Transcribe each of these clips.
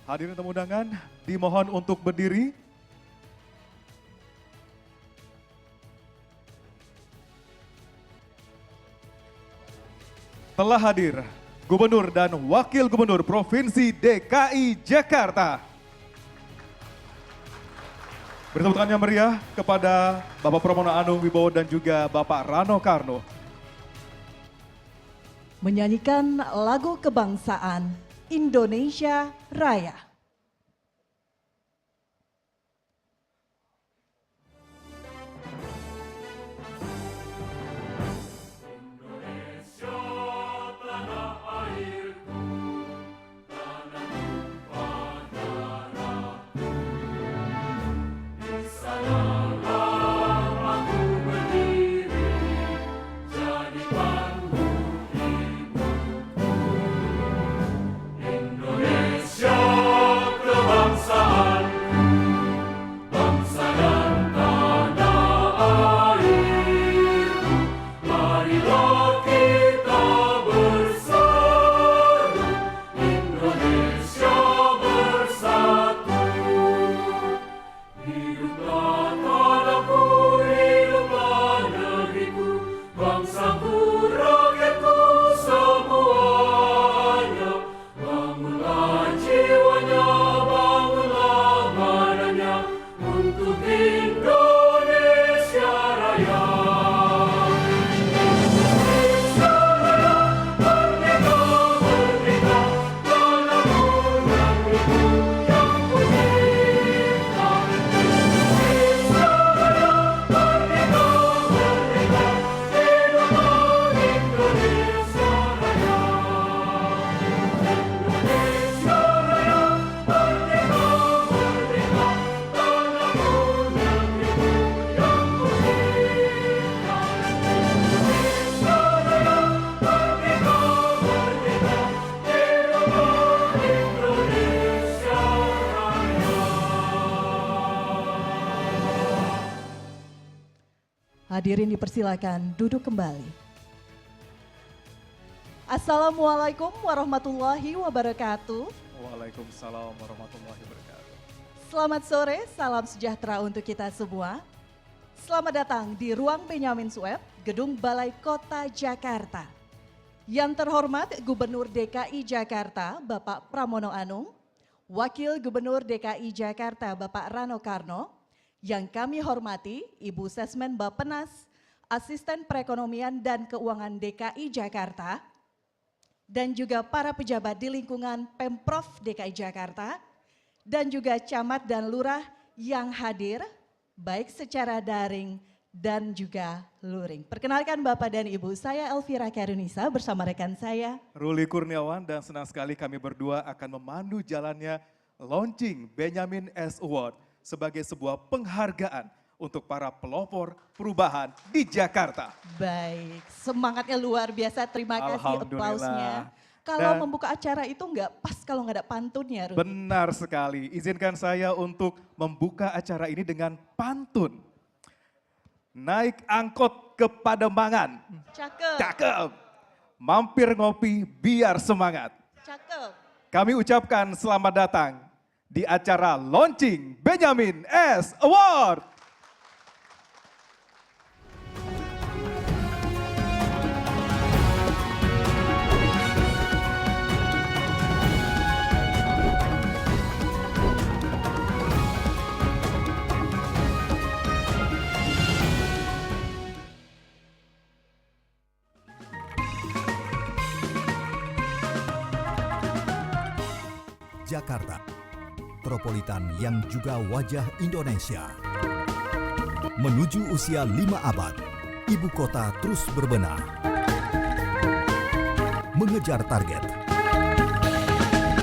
Hadirin tamu undangan, dimohon untuk berdiri. Telah hadir Gubernur dan Wakil Gubernur Provinsi DKI Jakarta. Beri tepuk tangan yang meriah kepada Bapak Pramono Anung Wibowo dan juga Bapak Rano Karno. Menyanyikan lagu kebangsaan Indonesia Raya. Hadirin dipersilakan duduk kembali. Assalamualaikum warahmatullahi wabarakatuh. Waalaikumsalam warahmatullahi wabarakatuh. Selamat sore, salam sejahtera untuk kita semua. Selamat datang di Ruang Benyamin Sueb, Gedung Balai Kota Jakarta. Yang terhormat Gubernur DKI Jakarta, Bapak Pramono Anung, Wakil Gubernur DKI Jakarta, Bapak Rano Karno, yang kami hormati Ibu Sesmen Bappenas, Asisten Perekonomian dan Keuangan DKI Jakarta, dan juga para pejabat di lingkungan Pemprov DKI Jakarta, dan juga camat dan lurah yang hadir, baik secara daring dan juga luring. Perkenalkan Bapak dan Ibu, saya Elvira Karunisa bersama rekan saya Ruli Kurniawan, dan senang sekali kami berdua akan memandu jalannya launching Benyamin S Award sebagai sebuah penghargaan untuk para pelopor perubahan di Jakarta. Baik, semangatnya luar biasa. Terima kasih aplausnya. Kalau membuka acara itu nggak pas kalau nggak ada pantunnya. Rudy. Benar sekali. Izinkan saya untuk membuka acara ini dengan pantun. Naik angkot ke Pademangan. Cakep. Cakep. Mampir ngopi biar semangat. Cakep. Kami ucapkan selamat datang di acara launching Benyamin S Award. Jakarta, metropolitan yang juga wajah Indonesia. Menuju usia 5 abad, ibu kota terus berbenah. Mengejar target.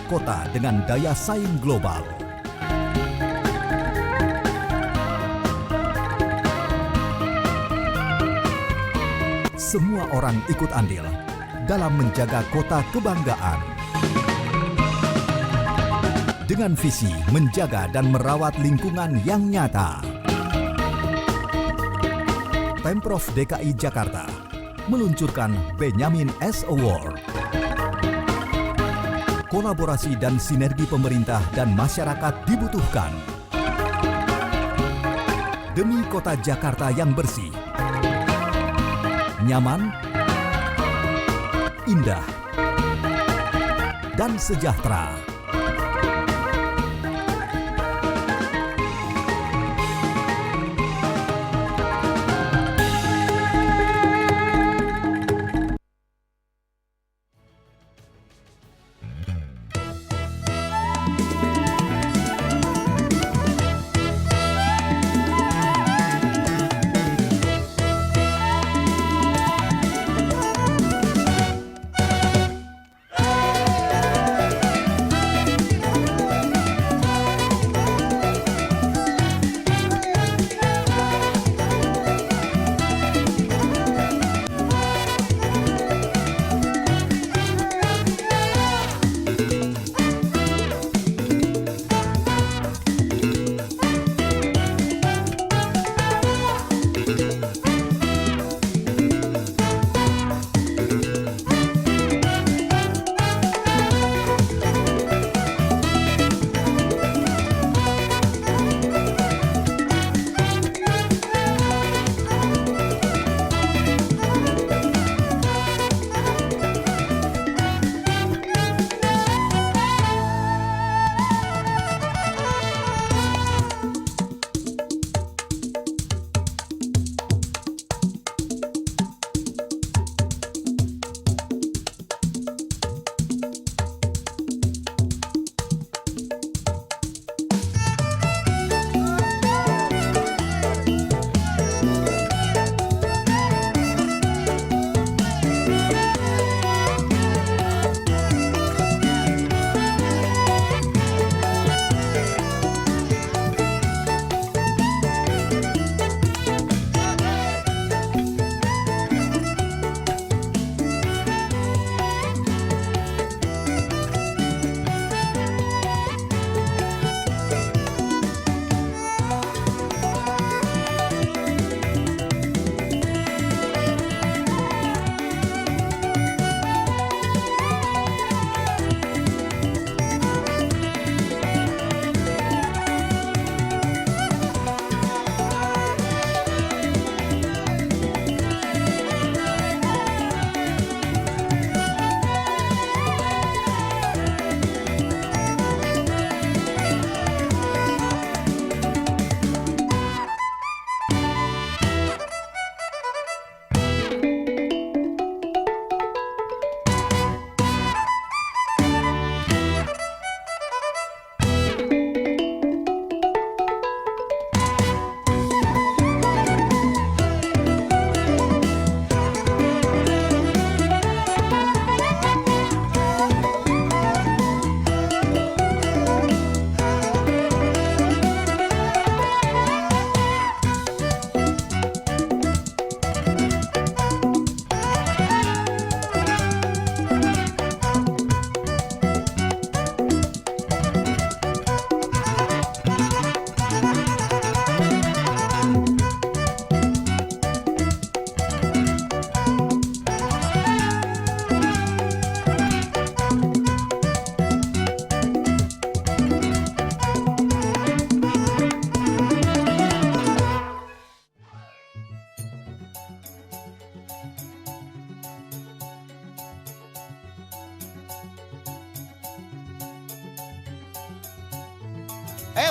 Kota dengan daya saing global. Semua orang ikut andil dalam menjaga kota kebanggaan. Dengan visi menjaga dan merawat lingkungan yang nyata. Pemprov DKI Jakarta meluncurkan Benyamin S Award. kolaborasi dan sinergi pemerintah dan masyarakat dibutuhkan. Demi kota Jakarta yang bersih, nyaman, indah, dan sejahtera.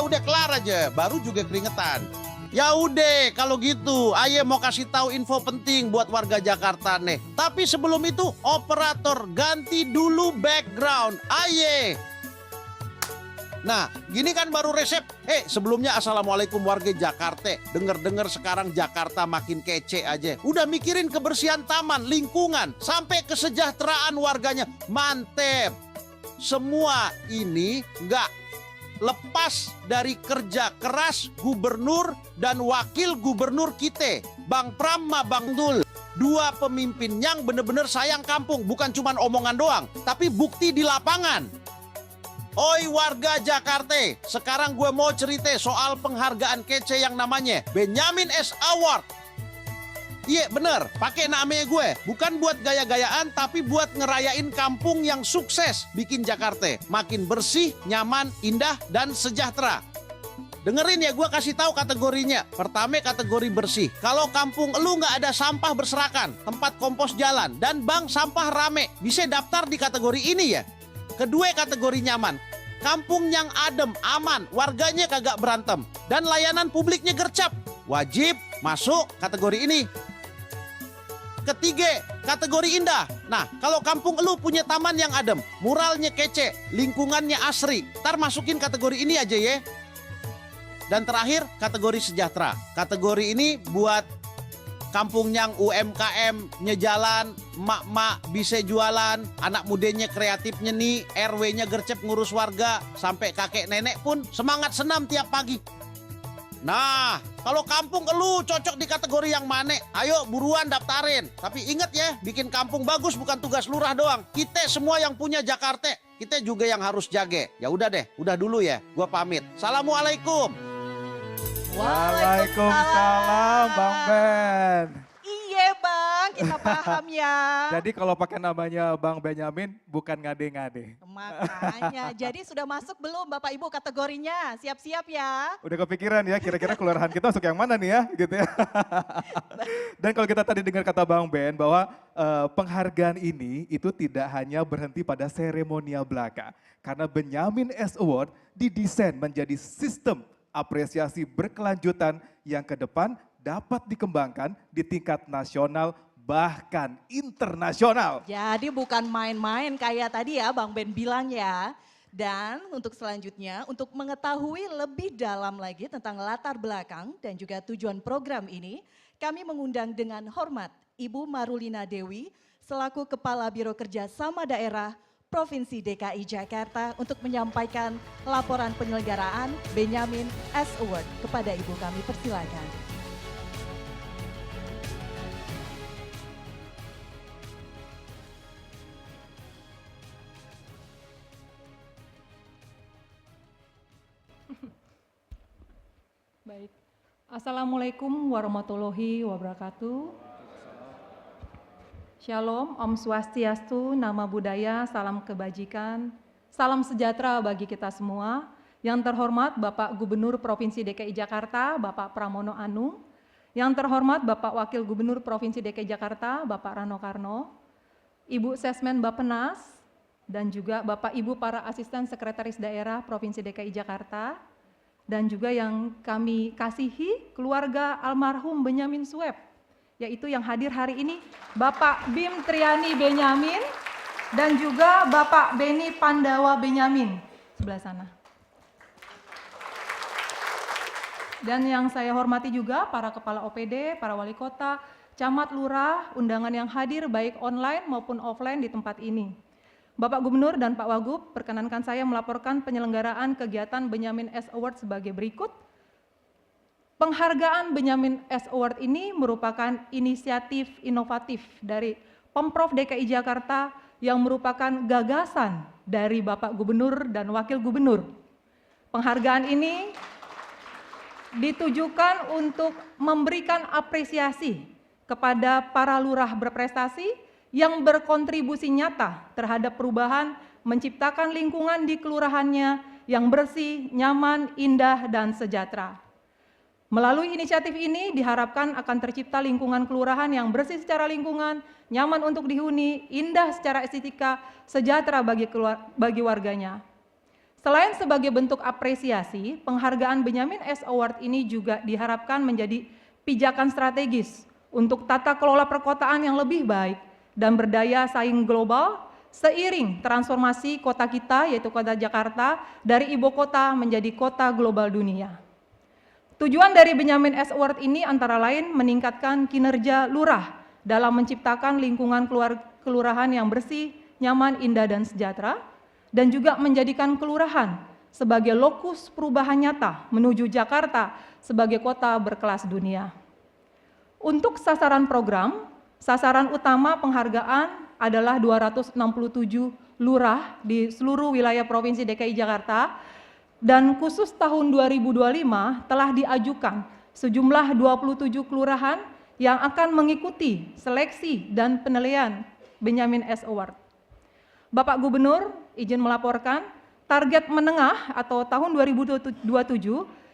Udah kelar aja, baru juga keringetan. Ya udah, kalau gitu, Aye mau kasih tahu info penting buat warga Jakarta nih. Tapi sebelum itu, operator ganti dulu background. Aye. Nah, gini kan baru resep. Sebelumnya assalamualaikum warga Jakarta. Dengar-dengar sekarang Jakarta makin kece aja. Udah mikirin kebersihan taman, lingkungan, sampai kesejahteraan warganya. Mantep. Semua ini nggak lepas dari kerja keras gubernur dan wakil gubernur kita, Bang Pram sama Bang Dul. Dua pemimpin yang bener-bener sayang kampung, bukan cuma omongan doang, tapi bukti di lapangan. Oi warga Jakarta, sekarang gue mau cerita soal penghargaan kece yang namanya Benyamin S. Award. Iya bener, pakai namanya gue. Bukan buat gaya-gayaan, tapi buat ngerayain kampung yang sukses bikin Jakarta makin bersih, nyaman, indah, dan sejahtera. Dengerin ya, gue kasih tahu kategorinya. Pertama kategori bersih. Kalau kampung lu nggak ada sampah berserakan, tempat kompos jalan, dan bank sampah rame, bisa daftar di kategori ini ya. Kedua kategori nyaman. Kampung yang adem, aman, warganya kagak berantem, dan layanan publiknya gercep. Wajib masuk kategori ini. Ketiga, kategori indah. Nah, kalau kampung lu punya taman yang adem, muralnya kece, lingkungannya asri, ntar masukin kategori ini aja ya. Dan terakhir, kategori sejahtera. Kategori ini buat kampung yang UMKM-nya jalan, emak-emak bisa jualan, anak mudanya kreatifnya nih, RW-nya gercep ngurus warga, sampai kakek nenek pun semangat senam tiap pagi. Nah, kalau kampung lu cocok di kategori yang mana? Ayo buruan daftarin. Tapi ingat ya, bikin kampung bagus bukan tugas lurah doang. Kita semua yang punya Jakarta, kita juga yang harus jaga. Ya udah deh, udah dulu ya. Gua pamit. Assalamualaikum. Waalaikumsalam Bang Ben. Iya Bang, kita paham ya. Jadi kalau pakai namanya Bang Benyamin bukan ngade-ngade. Makanya, jadi sudah masuk belum Bapak Ibu kategorinya? Siap-siap ya. Udah kepikiran ya kira-kira kelurahan kita masuk yang mana nih ya gitu ya. Dan kalau kita tadi dengar kata Bang Ben bahwa penghargaan ini itu tidak hanya berhenti pada seremonial belaka. Karena Benyamin S Award didesain menjadi sistem apresiasi berkelanjutan yang ke depan dapat dikembangkan di tingkat nasional bahkan internasional. Jadi bukan main-main kayak tadi ya Bang Ben bilang ya. Dan untuk selanjutnya, untuk mengetahui lebih dalam lagi tentang latar belakang dan juga tujuan program ini, kami mengundang dengan hormat Ibu Marulina Dewi selaku Kepala Biro Kerjasama Daerah Provinsi DKI Jakarta untuk menyampaikan laporan penyelenggaraan Benyamin S Award. Kepada Ibu kami persilakan. Baik. Assalamualaikum warahmatullahi wabarakatuh. Shalom, Om Swastiastu, Nama Budaya, Salam Kebajikan, Salam Sejahtera bagi kita semua. Yang terhormat Bapak Gubernur Provinsi DKI Jakarta, Bapak Pramono Anung. Yang terhormat Bapak Wakil Gubernur Provinsi DKI Jakarta, Bapak Rano Karno. Ibu Sesmen Bappenas, dan juga Bapak Ibu para Asisten Sekretaris Daerah Provinsi DKI Jakarta. Dan juga yang kami kasihi keluarga almarhum Benyamin Sueb, yaitu yang hadir hari ini Bapak Bim Triani Benyamin dan juga Bapak Beni Pandawa Benyamin sebelah sana. Dan yang saya hormati juga para kepala OPD, para wali kota, camat, lurah, undangan yang hadir baik online maupun offline di tempat ini. Bapak Gubernur dan Pak Wagub, perkenankan saya melaporkan penyelenggaraan kegiatan Benyamin S Award sebagai berikut. Penghargaan Benyamin S Award ini merupakan inisiatif inovatif dari Pemprov DKI Jakarta yang merupakan gagasan dari Bapak Gubernur dan Wakil Gubernur. Penghargaan ini ditujukan untuk memberikan apresiasi kepada para lurah berprestasi yang berkontribusi nyata terhadap perubahan, menciptakan lingkungan di kelurahannya yang bersih, nyaman, indah, dan sejahtera. Melalui inisiatif ini diharapkan akan tercipta lingkungan kelurahan yang bersih secara lingkungan, nyaman untuk dihuni, indah secara estetika, sejahtera bagi warganya. Selain sebagai bentuk apresiasi, penghargaan Benyamin S Award ini juga diharapkan menjadi pijakan strategis untuk tata kelola perkotaan yang lebih baik dan berdaya saing global seiring transformasi kota kita yaitu kota Jakarta dari ibu kota menjadi kota global dunia. Tujuan dari Benyamin S Award ini antara lain meningkatkan kinerja lurah dalam menciptakan lingkungan kelurahan yang bersih, nyaman, indah, dan sejahtera, dan juga menjadikan kelurahan sebagai lokus perubahan nyata menuju Jakarta sebagai kota berkelas dunia. Untuk sasaran program, sasaran utama penghargaan adalah 267 lurah di seluruh wilayah Provinsi DKI Jakarta, dan khusus tahun 2025 telah diajukan sejumlah 27 kelurahan yang akan mengikuti seleksi dan penilaian Benyamin S. Award. Bapak Gubernur, izin melaporkan target menengah atau tahun 2027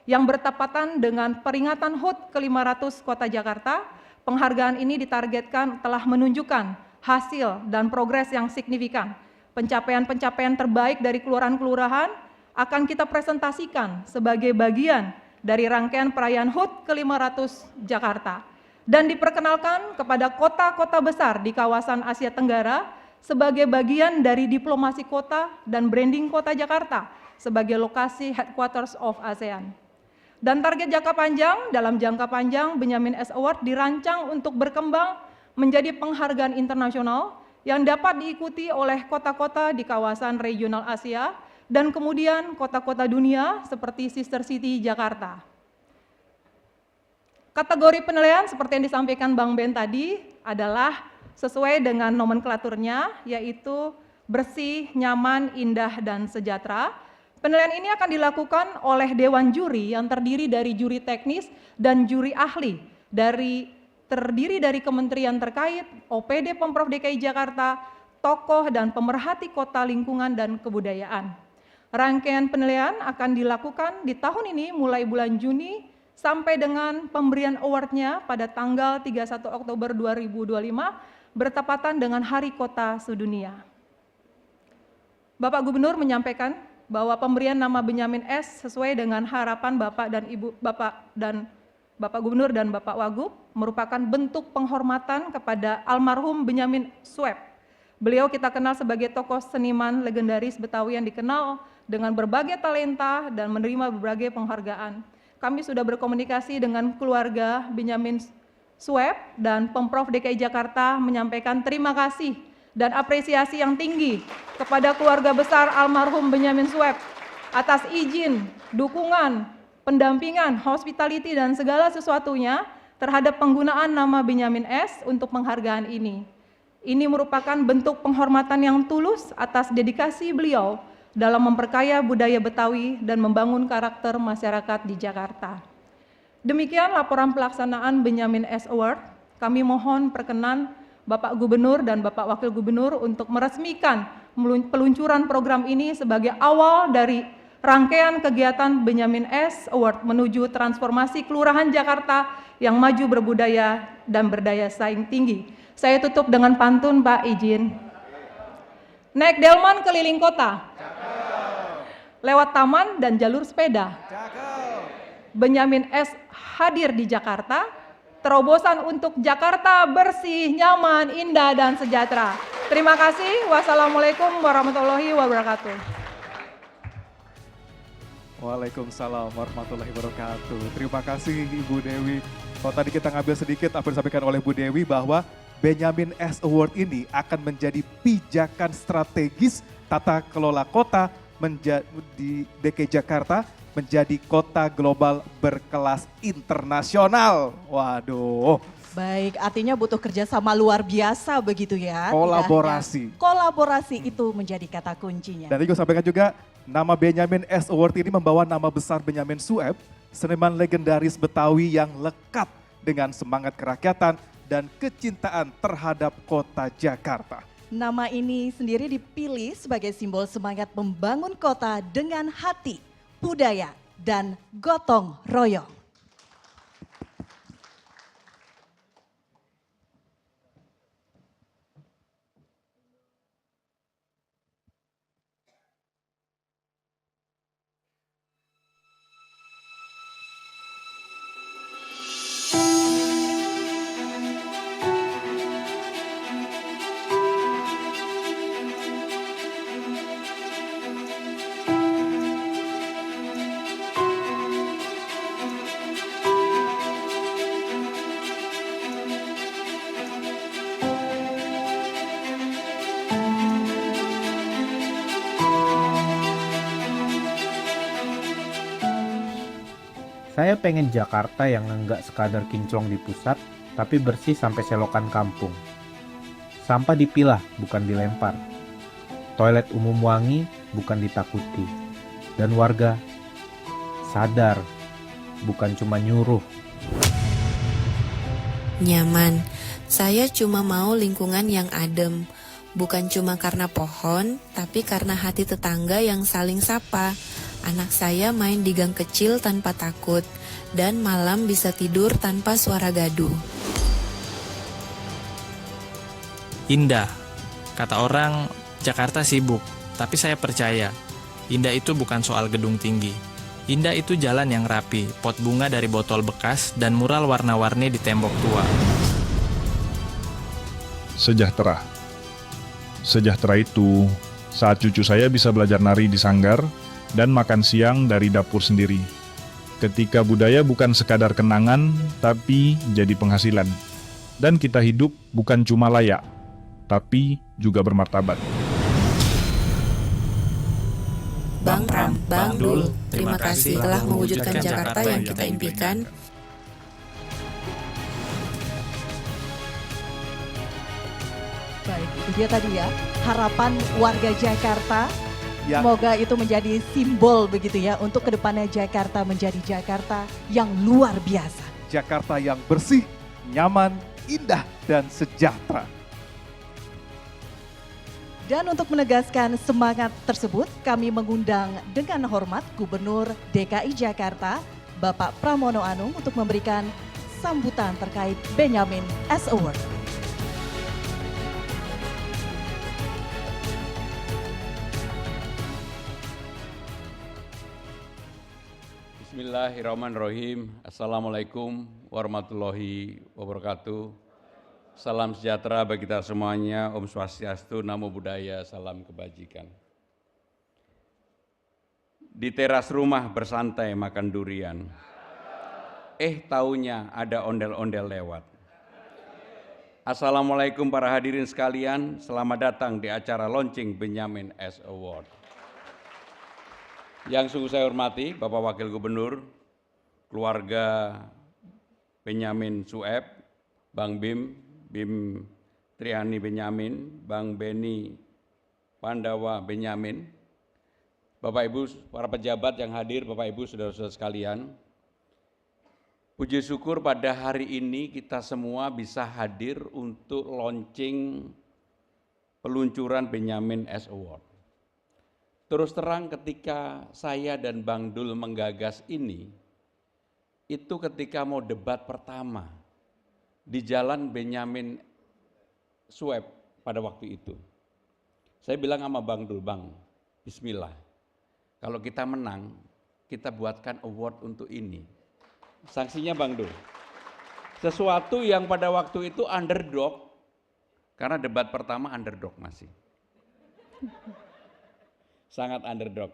yang bertepatan dengan peringatan HUT ke-500 Kota Jakarta, penghargaan ini ditargetkan telah menunjukkan hasil dan progres yang signifikan. Pencapaian-pencapaian terbaik dari kelurahan-kelurahan akan kita presentasikan sebagai bagian dari rangkaian perayaan HUT ke-500 Jakarta dan diperkenalkan kepada kota-kota besar di kawasan Asia Tenggara sebagai bagian dari diplomasi kota dan branding kota Jakarta sebagai lokasi headquarters of ASEAN. Dan target jangka panjang, dalam jangka panjang Benyamin S. Award dirancang untuk berkembang menjadi penghargaan internasional yang dapat diikuti oleh kota-kota di kawasan regional Asia dan kemudian kota-kota dunia seperti Sister City Jakarta. Kategori penilaian seperti yang disampaikan Bang Ben tadi adalah sesuai dengan nomenklaturnya, yaitu bersih, nyaman, indah, dan sejahtera. Penilaian ini akan dilakukan oleh Dewan Juri yang terdiri dari juri teknis dan juri ahli, terdiri dari kementerian terkait, OPD Pemprov DKI Jakarta, tokoh dan pemerhati kota, lingkungan, dan kebudayaan. Rangkaian penilaian akan dilakukan di tahun ini mulai bulan Juni sampai dengan pemberian award-nya pada tanggal 31 Oktober 2025 bertepatan dengan Hari Kota Sedunia. Bapak Gubernur menyampaikan bahwa pemberian nama Benyamin S sesuai dengan harapan Bapak Gubernur dan Bapak Wagub merupakan bentuk penghormatan kepada almarhum Benyamin Sueb. Beliau kita kenal sebagai tokoh seniman legendaris Betawi yang dikenal dengan berbagai talenta dan menerima berbagai penghargaan. Kami sudah berkomunikasi dengan keluarga Benyamin Sueb dan Pemprov DKI Jakarta menyampaikan terima kasih dan apresiasi yang tinggi kepada keluarga besar almarhum Benyamin Sueb atas izin, dukungan, pendampingan, hospitality, dan segala sesuatunya terhadap penggunaan nama Benyamin S untuk penghargaan ini. Ini merupakan bentuk penghormatan yang tulus atas dedikasi beliau dalam memperkaya budaya Betawi dan membangun karakter masyarakat di Jakarta. Demikian laporan pelaksanaan Benyamin S. Award. Kami mohon perkenan Bapak Gubernur dan Bapak Wakil Gubernur untuk meresmikan peluncuran program ini sebagai awal dari rangkaian kegiatan Benyamin S. Award menuju transformasi kelurahan Jakarta yang maju berbudaya dan berdaya saing tinggi. Saya tutup dengan pantun, Pak, izin. Naik delman keliling kota, lewat taman dan jalur sepeda. Benyamin S. hadir di Jakarta, terobosan untuk Jakarta bersih, nyaman, indah, dan sejahtera. Terima kasih. Wassalamualaikum warahmatullahi wabarakatuh. Waalaikumsalam warahmatullahi wabarakatuh. Terima kasih Ibu Dewi. Kalau tadi kita ngambil sedikit apa yang disampaikan oleh Bu Dewi bahwa Benyamin S. Award ini akan menjadi pijakan strategis tata kelola kota di DKI Jakarta menjadi kota global berkelas internasional. Waduh. Baik, artinya butuh kerjasama luar biasa begitu ya. Kolaborasi. Kolaborasi itu menjadi kata kuncinya. Dan tadi gue sampaikan juga nama Benyamin S. Award ini membawa nama besar Benyamin Sueb, seniman legendaris Betawi yang lekat dengan semangat kerakyatan dan kecintaan terhadap kota Jakarta. Nama ini sendiri dipilih sebagai simbol semangat membangun kota dengan hati, budaya, dan gotong royong. Saya pengen Jakarta yang enggak sekadar kinclong di pusat, tapi bersih sampai selokan kampung. Sampah dipilah, bukan dilempar. Toilet umum wangi, bukan ditakuti. Dan warga sadar, bukan cuma nyuruh. nyaman. Saya cuma mau lingkungan yang adem. Bukan cuma karena pohon, tapi karena hati tetangga yang saling sapa. Anak saya main di gang kecil tanpa takut, dan malam bisa tidur tanpa suara gaduh. Indah. Kata orang, Jakarta sibuk, tapi saya percaya, indah itu bukan soal gedung tinggi. Indah itu jalan yang rapi, pot bunga dari botol bekas, dan mural warna-warni di tembok tua. Sejahtera. Sejahtera itu saat cucu saya bisa belajar nari di sanggar dan makan siang dari dapur sendiri. Ketika budaya bukan sekadar kenangan, tapi jadi penghasilan. Dan kita hidup bukan cuma layak, tapi juga bermartabat. Bang Pram, Bang Dul, terima kasih telah mewujudkan Jakarta yang kita impikan. Baik, itu dia tadi ya, harapan warga Jakarta. Ya. Semoga itu menjadi simbol begitu ya untuk kedepannya Jakarta menjadi Jakarta yang luar biasa. Jakarta yang bersih, nyaman, indah, dan sejahtera. Dan untuk menegaskan semangat tersebut, kami mengundang dengan hormat Gubernur DKI Jakarta, Bapak Pramono Anung untuk memberikan sambutan terkait Benyamin S Award. Bismillahirrahmanirrahim. Assalamualaikum warahmatullahi wabarakatuh. Salam sejahtera bagi kita semuanya. Om Swastiastu, Namo Buddhaya, salam kebajikan. Di teras rumah bersantai makan durian. Taunya ada ondel-ondel lewat. Assalamualaikum para hadirin sekalian. Selamat datang di acara launching Benyamin S Award. Yang sungguh saya hormati Bapak Wakil Gubernur, keluarga Benyamin Sueb, Bang Bim Triani Benyamin, Bang Beni Pandawa Benyamin, Bapak Ibu, para pejabat yang hadir, Bapak Ibu, saudara-saudara sekalian. Puji syukur pada hari ini kita semua bisa hadir untuk launching peluncuran Benyamin S Award. Terus terang ketika saya dan Bang Dul menggagas ini, itu ketika mau debat pertama di Jalan Benyamin Sueb pada waktu itu. Saya bilang sama Bang Dul, Bang, bismillah, kalau kita menang, kita buatkan award untuk ini. Sanksinya Bang Dul, sesuatu yang pada waktu itu underdog, karena debat pertama underdog masih. Sangat underdog.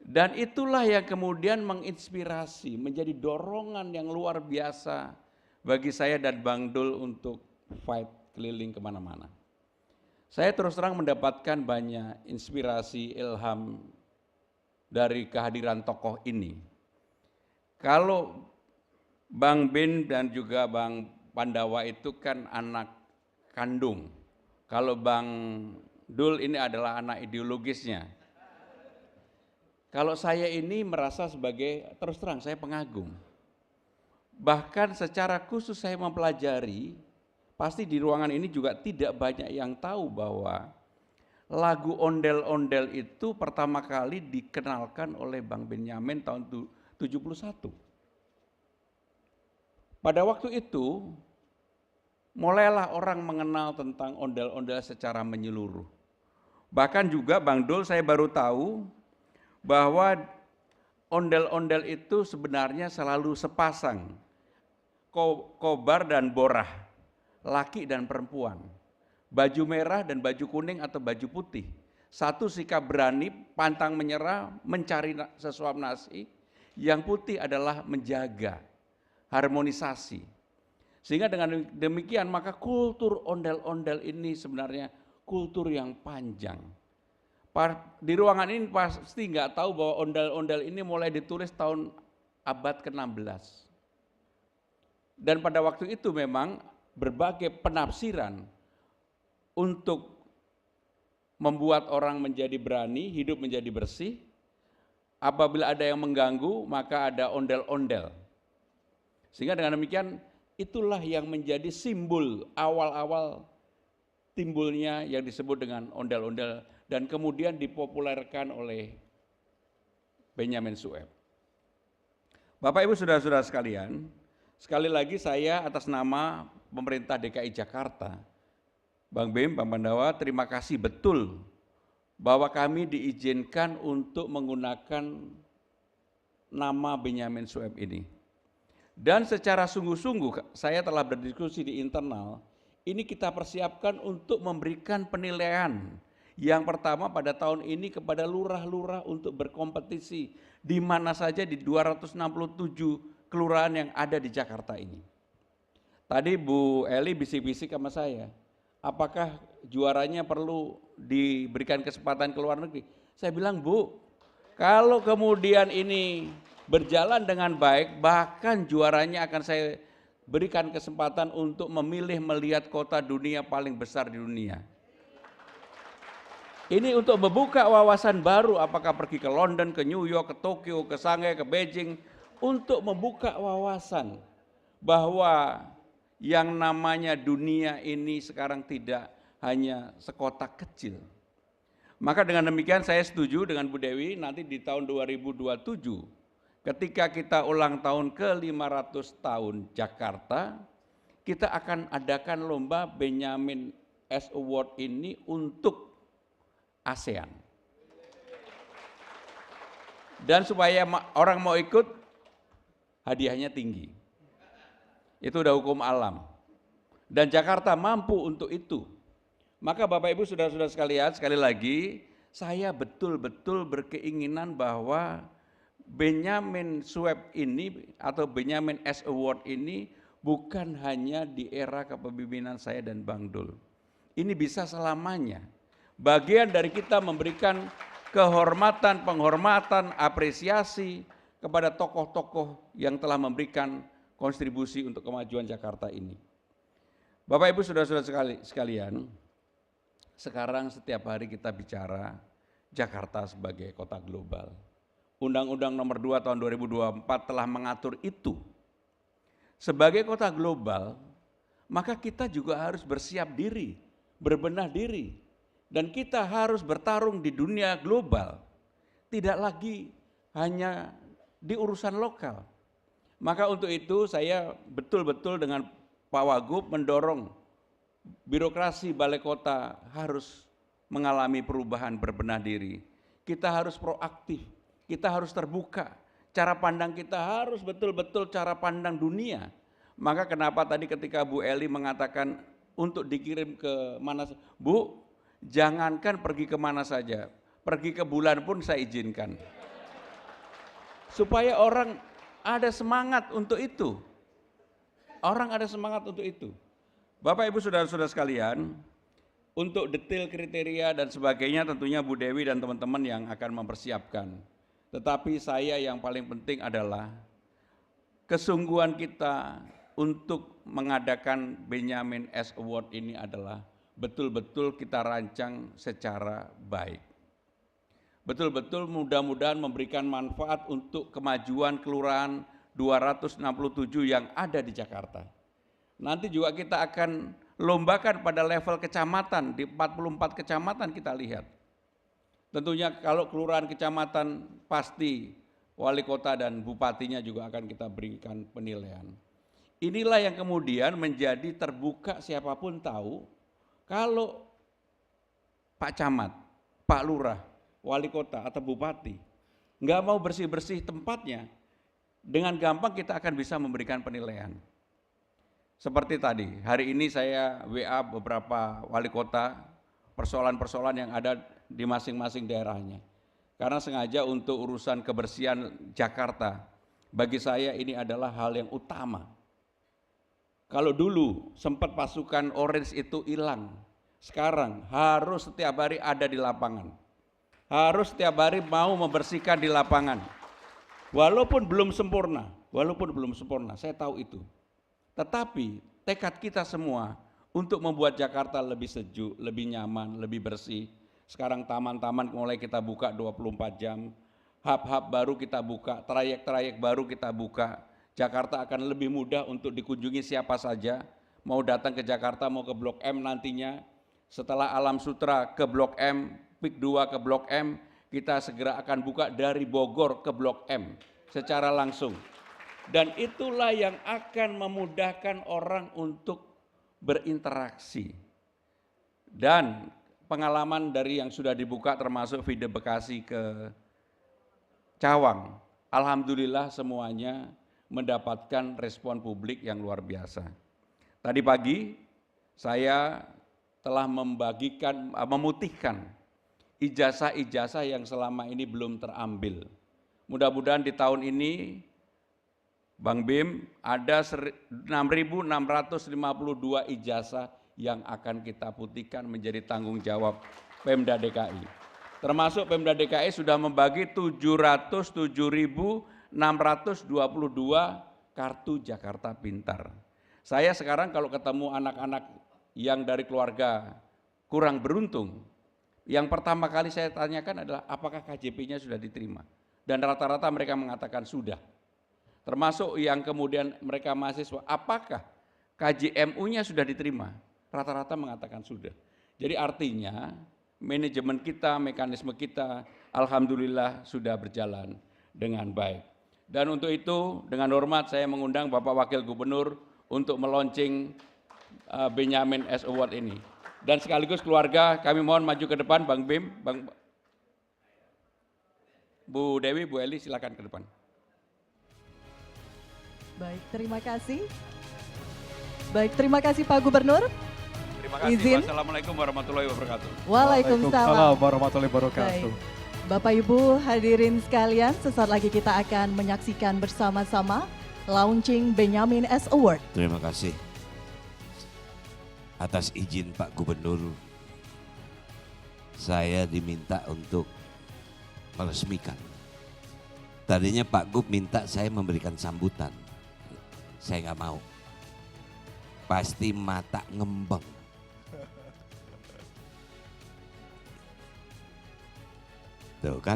Dan itulah yang kemudian menginspirasi, menjadi dorongan yang luar biasa bagi saya dan Bang Dul untuk fight keliling kemana-mana. Saya terus terang mendapatkan banyak inspirasi, ilham dari kehadiran tokoh ini. Kalau Bang Bin dan juga Bang Pandawa itu kan anak kandung. Kalau Bang Dul ini adalah anak ideologisnya. Kalau saya ini merasa sebagai, terus terang saya pengagum. Bahkan secara khusus saya mempelajari, pasti di ruangan ini juga tidak banyak yang tahu bahwa lagu Ondel-Ondel itu pertama kali dikenalkan oleh Bang Benyamin tahun 71. Pada waktu itu, mulailah orang mengenal tentang ondel-ondel secara menyeluruh. Bahkan juga Bang Dul saya baru tahu bahwa ondel-ondel itu sebenarnya selalu sepasang, kobar dan borah, laki dan perempuan, baju merah dan baju kuning atau baju putih. Satu sikap berani, pantang menyerah, mencari sesuap nasi, yang putih adalah menjaga harmonisasi. Sehingga dengan demikian maka kultur ondel-ondel ini sebenarnya kultur yang panjang. Di ruangan ini pasti nggak tahu bahwa ondel-ondel ini mulai ditulis tahun abad ke-16. Dan pada waktu itu memang berbagai penafsiran untuk membuat orang menjadi berani, hidup menjadi bersih. Apabila ada yang mengganggu, maka ada ondel-ondel. Sehingga dengan demikian itulah yang menjadi simbol awal-awal timbulnya yang disebut dengan ondel-ondel dan kemudian dipopulerkan oleh Benyamin Sueb. Bapak Ibu Saudara-saudara sekalian, sekali lagi saya atas nama pemerintah DKI Jakarta, Bang Bim, Bang Pandawa, terima kasih betul bahwa kami diizinkan untuk menggunakan nama Benyamin Sueb ini. Dan secara sungguh-sungguh saya telah berdiskusi di internal, ini kita persiapkan untuk memberikan penilaian yang pertama pada tahun ini kepada lurah-lurah untuk berkompetisi di mana saja di 267 kelurahan yang ada di Jakarta ini. Tadi Bu Eli bisik-bisik sama saya, apakah juaranya perlu diberikan kesempatan ke luar negeri? Saya bilang, Bu, kalau kemudian ini berjalan dengan baik, bahkan juaranya akan saya berikan kesempatan untuk memilih melihat kota dunia paling besar di dunia. Ini untuk membuka wawasan baru, apakah pergi ke London, ke New York, ke Tokyo, ke Shanghai, ke Beijing, untuk membuka wawasan bahwa yang namanya dunia ini sekarang tidak hanya sekotak kecil. Maka dengan demikian saya setuju dengan Bu Dewi, nanti di tahun 2027, ketika kita ulang tahun ke-500 tahun Jakarta, kita akan adakan lomba Benyamin S Award ini untuk ASEAN. Dan supaya orang mau ikut, hadiahnya tinggi. Itu udah hukum alam. Dan Jakarta mampu untuk itu. Maka Bapak Ibu Saudara-saudara sekalian, sekali lagi, saya betul-betul berkeinginan bahwa Benyamin Sueb ini atau Benyamin S Award ini bukan hanya di era kepemimpinan saya dan Bang Dul. Ini bisa selamanya. Bagian dari kita memberikan kehormatan, penghormatan, apresiasi kepada tokoh-tokoh yang telah memberikan kontribusi untuk kemajuan Jakarta ini. Bapak Ibu Saudara-saudara sekalian, sekarang setiap hari kita bicara Jakarta sebagai kota global. Undang-Undang Nomor 2 Tahun 2024 telah mengatur itu. Sebagai kota global, maka kita juga harus bersiap diri, berbenah diri. Dan kita harus bertarung di dunia global, tidak lagi hanya di urusan lokal. Maka untuk itu saya betul-betul dengan Pak Wagub mendorong birokrasi balai kota harus mengalami perubahan berbenah diri. Kita harus proaktif, kita harus terbuka, cara pandang kita harus betul-betul cara pandang dunia. Maka kenapa tadi ketika Bu Eli mengatakan untuk dikirim ke mana, Bu, jangankan pergi kemana saja, pergi ke bulan pun saya izinkan. Supaya orang ada semangat untuk itu. Orang ada semangat untuk itu. Bapak Ibu Saudara-saudara sekalian, untuk detail kriteria dan sebagainya tentunya Bu Dewi dan teman-teman yang akan mempersiapkan. Tetapi saya yang paling penting adalah kesungguhan kita untuk mengadakan Benyamin S Award ini adalah betul-betul kita rancang secara baik. Betul-betul mudah-mudahan memberikan manfaat untuk kemajuan kelurahan 267 yang ada di Jakarta. Nanti juga kita akan lombakan pada level kecamatan, di 44 kecamatan kita lihat. Tentunya kalau kelurahan kecamatan pasti wali kota dan bupatinya juga akan kita berikan penilaian. Inilah yang kemudian menjadi terbuka siapapun tahu. Kalau Pak Camat, Pak Lurah, Wali Kota atau Bupati nggak mau bersih-bersih tempatnya, dengan gampang kita akan bisa memberikan penilaian. Seperti tadi, hari ini saya WA beberapa wali kota, persoalan-persoalan yang ada di masing-masing daerahnya. Karena sengaja untuk urusan kebersihan Jakarta, bagi saya ini adalah hal yang utama. Kalau dulu sempat pasukan Orange itu hilang, sekarang harus setiap hari ada di lapangan. Harus setiap hari mau membersihkan di lapangan. Walaupun belum sempurna, saya tahu itu. Tetapi tekad kita semua untuk membuat Jakarta lebih sejuk, lebih nyaman, lebih bersih. Sekarang taman-taman mulai kita buka 24 jam, hub-hub baru kita buka, trayek-trayek baru kita buka. Jakarta akan lebih mudah untuk dikunjungi siapa saja, mau datang ke Jakarta, mau ke Blok M nantinya. Setelah Alam Sutra ke Blok M, PIK 2 ke Blok M, kita segera akan buka dari Bogor ke Blok M secara langsung. Dan itulah yang akan memudahkan orang untuk berinteraksi. Dan pengalaman dari yang sudah dibuka termasuk feeder Bekasi ke Cawang, alhamdulillah semuanya mendapatkan respon publik yang luar biasa. Tadi pagi saya telah memutihkan ijazah-ijazah yang selama ini belum terambil. Mudah-mudahan di tahun ini Bang Bim ada 6.652 ijazah yang akan kita putihkan menjadi tanggung jawab Pemda DKI. Termasuk Pemda DKI sudah membagi 707.622 kartu Jakarta Pintar. Saya sekarang kalau ketemu anak-anak yang dari keluarga kurang beruntung, yang pertama kali saya tanyakan adalah apakah KJP-nya sudah diterima? Dan rata-rata mereka mengatakan sudah. Termasuk yang kemudian mereka mahasiswa, apakah KJMU-nya sudah diterima? Rata-rata mengatakan sudah. Jadi artinya manajemen kita, mekanisme kita, alhamdulillah sudah berjalan dengan baik. Dan untuk itu dengan hormat saya mengundang Bapak Wakil Gubernur untuk meluncing Benyamin S Award ini. Dan sekaligus keluarga kami mohon maju ke depan, Bang Bim, Bu Dewi, Bu Eli silakan ke depan. Baik, terima kasih Pak Gubernur. Terima kasih. Izin. Wassalamualaikum warahmatullahi wabarakatuh. Waalaikumsalam warahmatullahi wabarakatuh. Baik. Bapak Ibu hadirin sekalian, sesaat lagi kita akan menyaksikan bersama-sama launching Benyamin S Award. Terima kasih atas izin Pak Gubernur, saya diminta untuk meresmikan. Tadinya Pak Gub minta saya memberikan sambutan, saya nggak mau. Pasti mata ngembang. Tuh kan,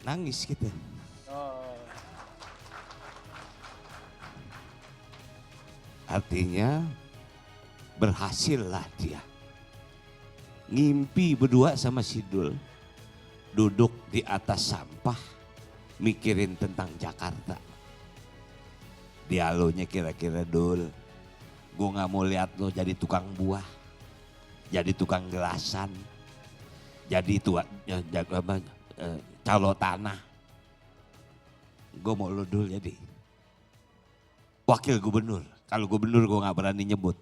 nangis kita. Artinya berhasillah dia. Ngimpi berdua sama Sidul, duduk di atas sampah, mikirin tentang Jakarta. Dialognya kira-kira, Dul, gue gak mau lihat lo jadi tukang buah, jadi tukang gelasan, jadi calo tanah. Gue mau lo dulu jadi wakil gubernur. Kalau gubernur gue gak berani nyebut.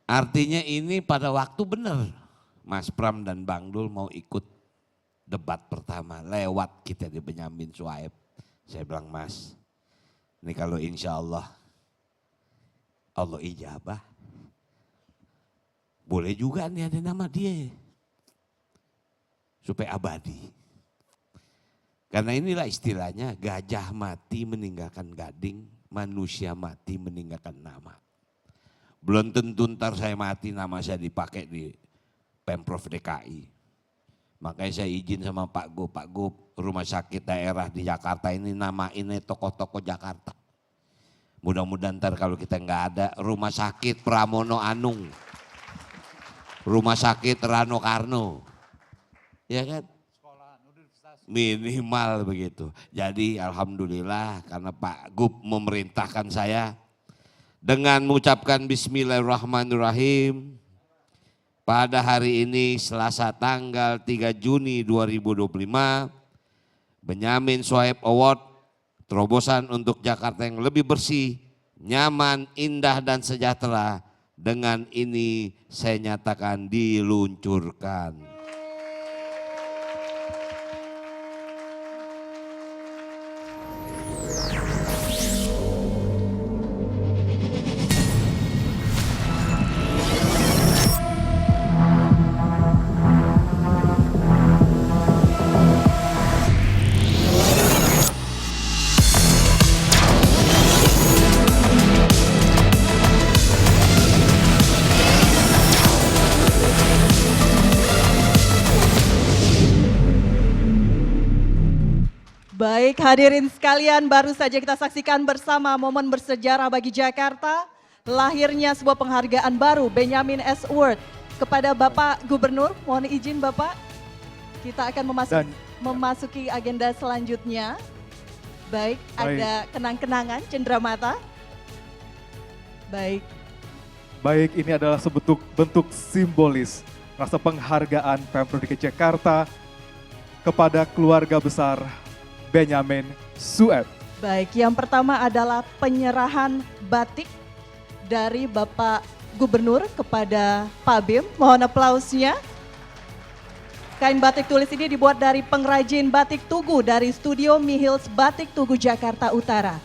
Artinya ini pada waktu benar Mas Pram dan Bang Dul mau ikut debat pertama lewat kita di Benyamin Suhaib. Saya bilang, Mas, ini kalau insya Allah ijabah, boleh juga nih ada nama dia supaya abadi. Karena inilah istilahnya, gajah mati meninggalkan gading, manusia mati meninggalkan nama. Belum tentu ntar saya mati nama saya dipakai di Pemprov DKI. Makanya saya izin sama Pak Gub, rumah sakit daerah di Jakarta ini namainnya tokoh-tokoh Jakarta. Mudah-mudahan ntar kalau kita nggak ada, rumah sakit Pramono Anung, rumah sakit Rano Karno, ya kan? Minimal begitu. Jadi alhamdulillah karena Pak Gub memerintahkan saya dengan mengucapkan Bismillahirrahmanirrahim. Pada hari ini Selasa tanggal 3 Juni 2025, Benyamin Suhaib Award, terobosan untuk Jakarta yang lebih bersih, nyaman, indah dan sejahtera. Dengan ini saya nyatakan diluncurkan. Baik, hadirin sekalian, baru saja kita saksikan bersama momen bersejarah bagi Jakarta, lahirnya sebuah penghargaan baru, Benyamin S. Award, kepada Bapak Gubernur. Mohon izin Bapak, kita akan memasuki agenda selanjutnya. Baik, ada kenang-kenangan cenderamata. Baik, ini adalah bentuk simbolis rasa penghargaan Pemprov DKI Jakarta kepada keluarga besar Benyamin Sueb. Baik, yang pertama adalah penyerahan batik dari Bapak Gubernur kepada Pak Bim. Mohon aplausnya. Kain batik tulis ini dibuat dari pengrajin batik Tugu dari Studio Mihils Batik Tugu Jakarta Utara.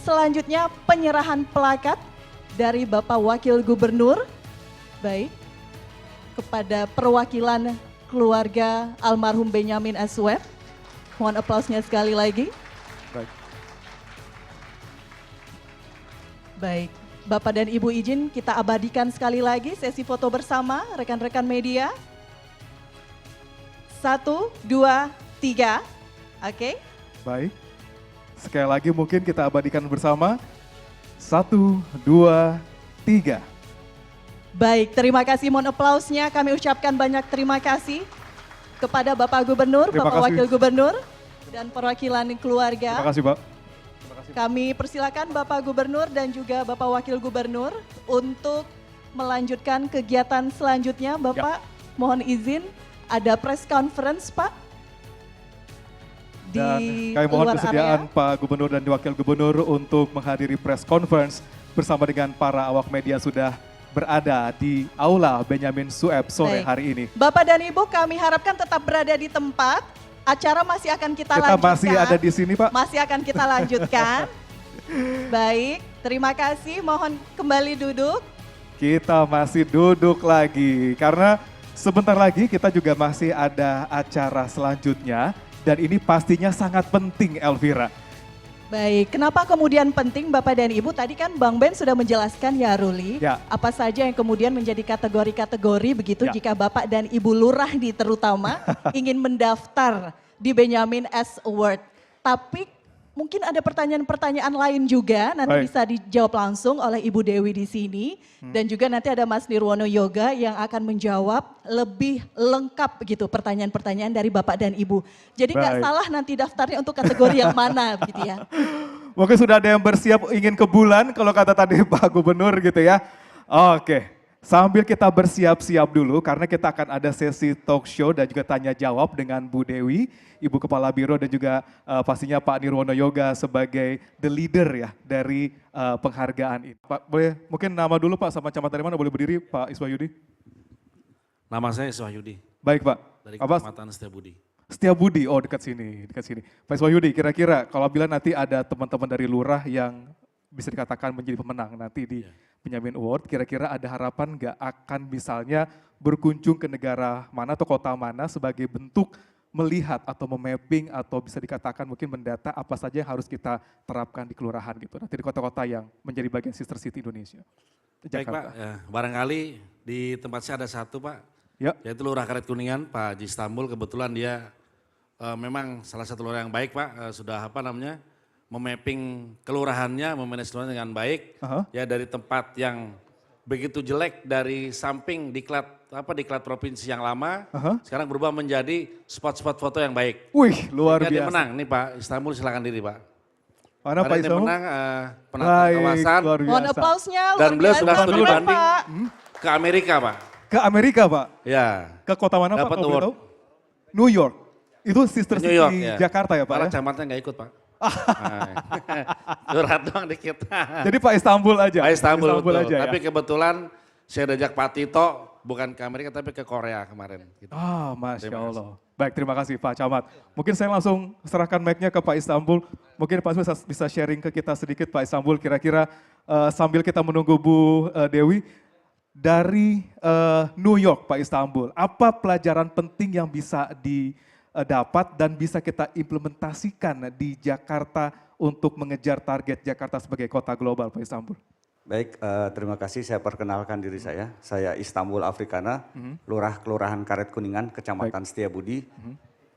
Selanjutnya penyerahan plakat dari Bapak Wakil Gubernur. Baik, kepada perwakilan keluarga almarhum Benyamin S. Sueb. Mohon aplausnya sekali lagi. Baik, Bapak dan Ibu izin kita abadikan sekali lagi sesi foto bersama rekan-rekan media. 1, 2, 3. Oke. Baik, sekali lagi mungkin kita abadikan bersama. 1, 2, 3. Baik, terima kasih, mohon aplausnya. Kami ucapkan banyak terima kasih kepada Bapak Gubernur, Bapak Wakil Gubernur, dan perwakilan keluarga. Terima kasih, Pak. Kami persilakan Bapak Gubernur dan juga Bapak Wakil Gubernur untuk melanjutkan kegiatan selanjutnya. Bapak, mohon izin ada press conference, Pak. Dan kami mohon kesediaan Pak Gubernur dan Wakil Gubernur untuk menghadiri press conference bersama dengan para awak media sudah berada di Aula Benyamin Sueb sore hari ini. Bapak dan Ibu, kami harapkan tetap berada di tempat. Acara masih akan kita lanjutkan. Kita masih ada di sini, Pak. Masih akan kita lanjutkan. Baik, terima kasih. Mohon kembali duduk. Kita masih duduk lagi karena sebentar lagi kita juga masih ada acara selanjutnya dan ini pastinya sangat penting, Elvira. Baik, kenapa kemudian penting Bapak dan Ibu? Tadi kan Bang Ben sudah menjelaskan ya Ruli, apa saja yang kemudian menjadi kategori-kategori begitu jika Bapak dan Ibu Lurah terutama ingin mendaftar di Benyamin S. Award. Tapi mungkin ada pertanyaan-pertanyaan lain juga, nanti bisa dijawab langsung oleh Ibu Dewi di sini. Dan juga nanti ada Mas Nirwono Yoga yang akan menjawab lebih lengkap gitu pertanyaan-pertanyaan dari Bapak dan Ibu. Jadi nggak salah nanti daftarnya untuk kategori yang mana begitu ya. Mungkin sudah ada yang bersiap ingin ke bulan kalau kata tadi Pak Gubernur gitu ya. Oke, sambil kita bersiap-siap dulu karena kita akan ada sesi talk show dan juga tanya jawab dengan Bu Dewi, Ibu Kepala Biro dan juga pastinya Pak Nirwono Yoga sebagai the leader ya dari penghargaan ini. Pak, boleh mungkin nama dulu Pak sama camat dari mana, boleh berdiri Pak Iswahyudi? Nama saya Iswahyudi. Baik Pak. Dari Kecamatan Setiabudi. Setiabudi, oh dekat sini, dekat sini. Pak Iswahyudi, kira-kira kalau bila nanti ada teman-teman dari Lurah yang bisa dikatakan menjadi pemenang nanti di Benyamin Award, kira-kira ada harapan nggak akan misalnya berkunjung ke negara mana atau kota mana sebagai bentuk melihat atau memapping atau bisa dikatakan mungkin mendata apa saja yang harus kita terapkan di kelurahan gitu, nanti di kota-kota yang menjadi bagian sister city Indonesia. Baik Pak, barangkali di tempat saya ada satu Pak, yaitu Lurah Karet Kuningan, Pak Haji Istanbul, kebetulan dia memang salah satu lurah yang baik Pak, sudah memapping kelurahannya, memanage kelurahan dengan baik, ya dari tempat yang begitu jelek dari samping diklat provinsi yang lama, sekarang berubah menjadi spot-spot foto yang baik. Wih, luar biasa. Dia menang, nih Pak Istanbul silakan diri Pak. Mana Pak Istanbul? Menang penata kawasan. Mohon aplausnya, dan beliau sudah studi banding ke Amerika Pak. Ke Amerika Pak? Ya. Ke kota mana Pak? Dapat award. New York. Itu sister New city York, ya. Jakarta ya Pak? Malah camatnya nggak ikut Pak. Curhat doang dikit. Jadi Pak Istanbul aja? Pak Istanbul aja ya? Tapi kebetulan saya diajak Pak Tito bukan ke Amerika tapi ke Korea kemarin. Gitu. Masya Allah. Baik, terima kasih Pak Camat. Mungkin saya langsung serahkan mic-nya ke Pak Istanbul. Mungkin Pak Istanbul bisa sharing ke kita sedikit Pak Istanbul kira-kira sambil kita menunggu Bu Dewi. Dari New York Pak Istanbul, apa pelajaran penting yang bisa didapat dan bisa kita implementasikan di Jakarta untuk mengejar target Jakarta sebagai kota global Pak Istanbul? Baik, terima kasih. Saya perkenalkan diri saya. Saya Istanbul Afrikana, Lurah Kelurahan Karet Kuningan, Kecamatan Setiabudi.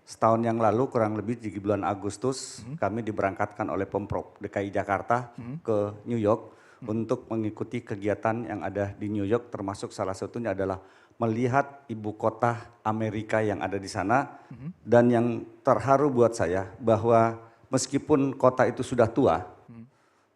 setahun yang lalu kurang lebih di bulan Agustus kami diberangkatkan oleh Pemprov DKI Jakarta ke New York untuk mengikuti kegiatan yang ada di New York, termasuk salah satunya adalah melihat ibu kota Amerika yang ada di sana. Dan yang terharu buat saya bahwa meskipun kota itu sudah tua,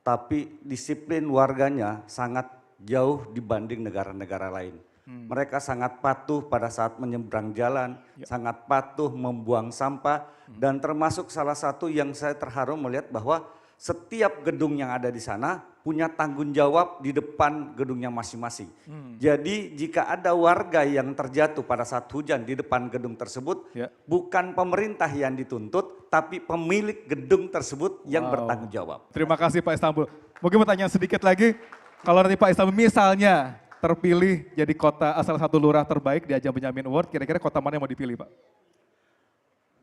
tapi disiplin warganya sangat jauh dibanding negara-negara lain. Mereka sangat patuh pada saat menyeberang jalan, sangat patuh membuang sampah, dan termasuk salah satu yang saya terharu melihat bahwa setiap gedung yang ada di sana punya tanggung jawab di depan gedungnya masing-masing. Jadi jika ada warga yang terjatuh pada saat hujan di depan gedung tersebut, bukan pemerintah yang dituntut, tapi pemilik gedung tersebut yang bertanggung jawab. Terima kasih Pak Istanbul. Mungkin mau tanya sedikit lagi, kalau nanti Pak Istanbul misalnya terpilih jadi kota salah satu lurah terbaik di ajang Benyamin Award, kira-kira kota mana yang mau dipilih Pak?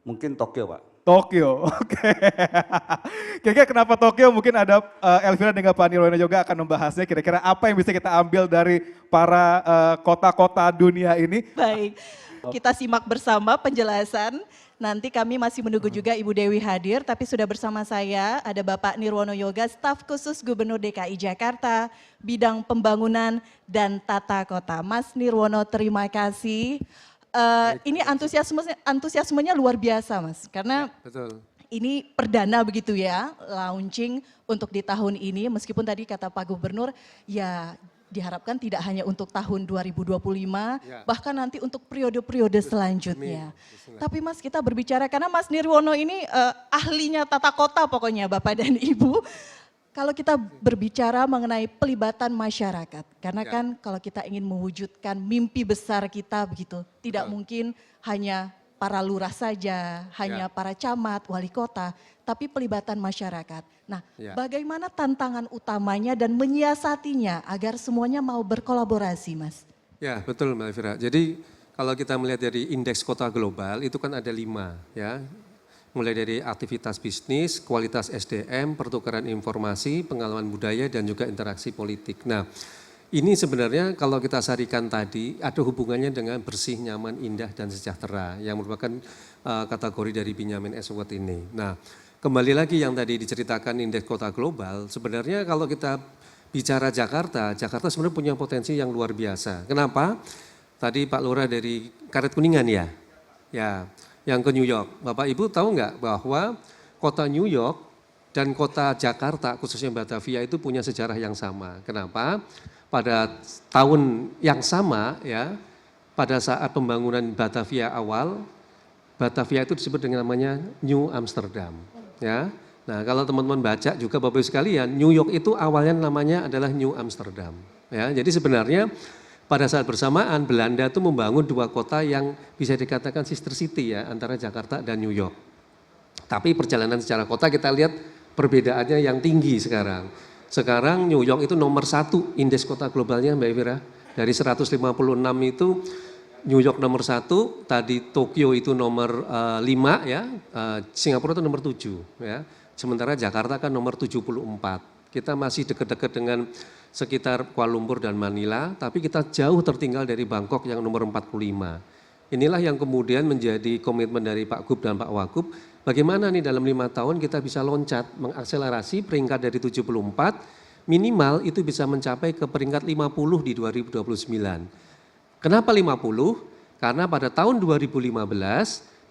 Mungkin Tokyo Pak. Tokyo, oke. Kira-kira kenapa Tokyo? Mungkin ada Elvira dengan Pak Nirwono juga akan membahasnya. Kira-kira apa yang bisa kita ambil dari para kota-kota dunia ini? Baik, kita simak bersama penjelasan. Nanti kami masih menunggu juga Ibu Dewi hadir, tapi sudah bersama saya ada Bapak Nirwono Yoga, staf khusus Gubernur DKI Jakarta, bidang pembangunan dan tata kota. Mas Nirwono, terima kasih. Ini antusiasmenya luar biasa Mas, karena betul. Ini perdana begitu ya, launching untuk di tahun ini, meskipun tadi kata Pak Gubernur ya diharapkan tidak hanya untuk tahun 2025, bahkan nanti untuk periode-periode selanjutnya. Tapi Mas, kita berbicara, karena Mas Nirwono ini ahlinya tata kota pokoknya Bapak dan Ibu. Kalau kita berbicara mengenai pelibatan masyarakat, karena kan kalau kita ingin mewujudkan mimpi besar kita begitu, tidak mungkin hanya para lurah saja, hanya para camat, wali kota, tapi pelibatan masyarakat. Nah, bagaimana tantangan utamanya dan menyiasatinya agar semuanya mau berkolaborasi, Mas? Ya, betul Mbak Elvira. Jadi kalau kita melihat dari indeks kota global itu kan ada 5 ya. Mulai dari aktivitas bisnis, kualitas SDM, pertukaran informasi, pengalaman budaya dan juga interaksi politik. Nah, ini sebenarnya kalau kita sarikan tadi ada hubungannya dengan bersih, nyaman, indah dan sejahtera yang merupakan kategori dari Benyamin Award ini. Nah, kembali lagi yang tadi diceritakan indeks kota global, sebenarnya kalau kita bicara Jakarta, Jakarta sebenarnya punya potensi yang luar biasa. Kenapa? Tadi Pak Lurah dari Karet Kuningan ya? Ya, yang ke New York. Bapak Ibu tahu nggak bahwa kota New York dan kota Jakarta, khususnya Batavia itu punya sejarah yang sama. Kenapa? Pada tahun yang sama ya, pada saat pembangunan Batavia awal, Batavia itu disebut dengan namanya New Amsterdam. Ya. Nah, kalau teman-teman baca juga Bapak Ibu sekalian, New York itu awalnya namanya adalah New Amsterdam. Ya, jadi sebenarnya pada saat bersamaan Belanda itu membangun 2 kota yang bisa dikatakan sister city ya, antara Jakarta dan New York. Tapi perjalanan secara kota kita lihat perbedaannya yang tinggi sekarang. Sekarang New York itu nomor 1 indeks kota globalnya Mbak Elvira. Dari 156 itu New York nomor 1, tadi Tokyo itu nomor 5 ya, Singapura itu nomor 7 ya. Sementara Jakarta kan nomor 74. Kita masih dekat-dekat dengan sekitar Kuala Lumpur dan Manila, tapi kita jauh tertinggal dari Bangkok yang nomor 45. Inilah yang kemudian menjadi komitmen dari Pak Gub dan Pak Wagub. Bagaimana nih dalam 5 tahun kita bisa loncat, mengakselerasi peringkat dari 74, minimal itu bisa mencapai ke peringkat 50 di 2029. Kenapa 50? Karena pada tahun 2015,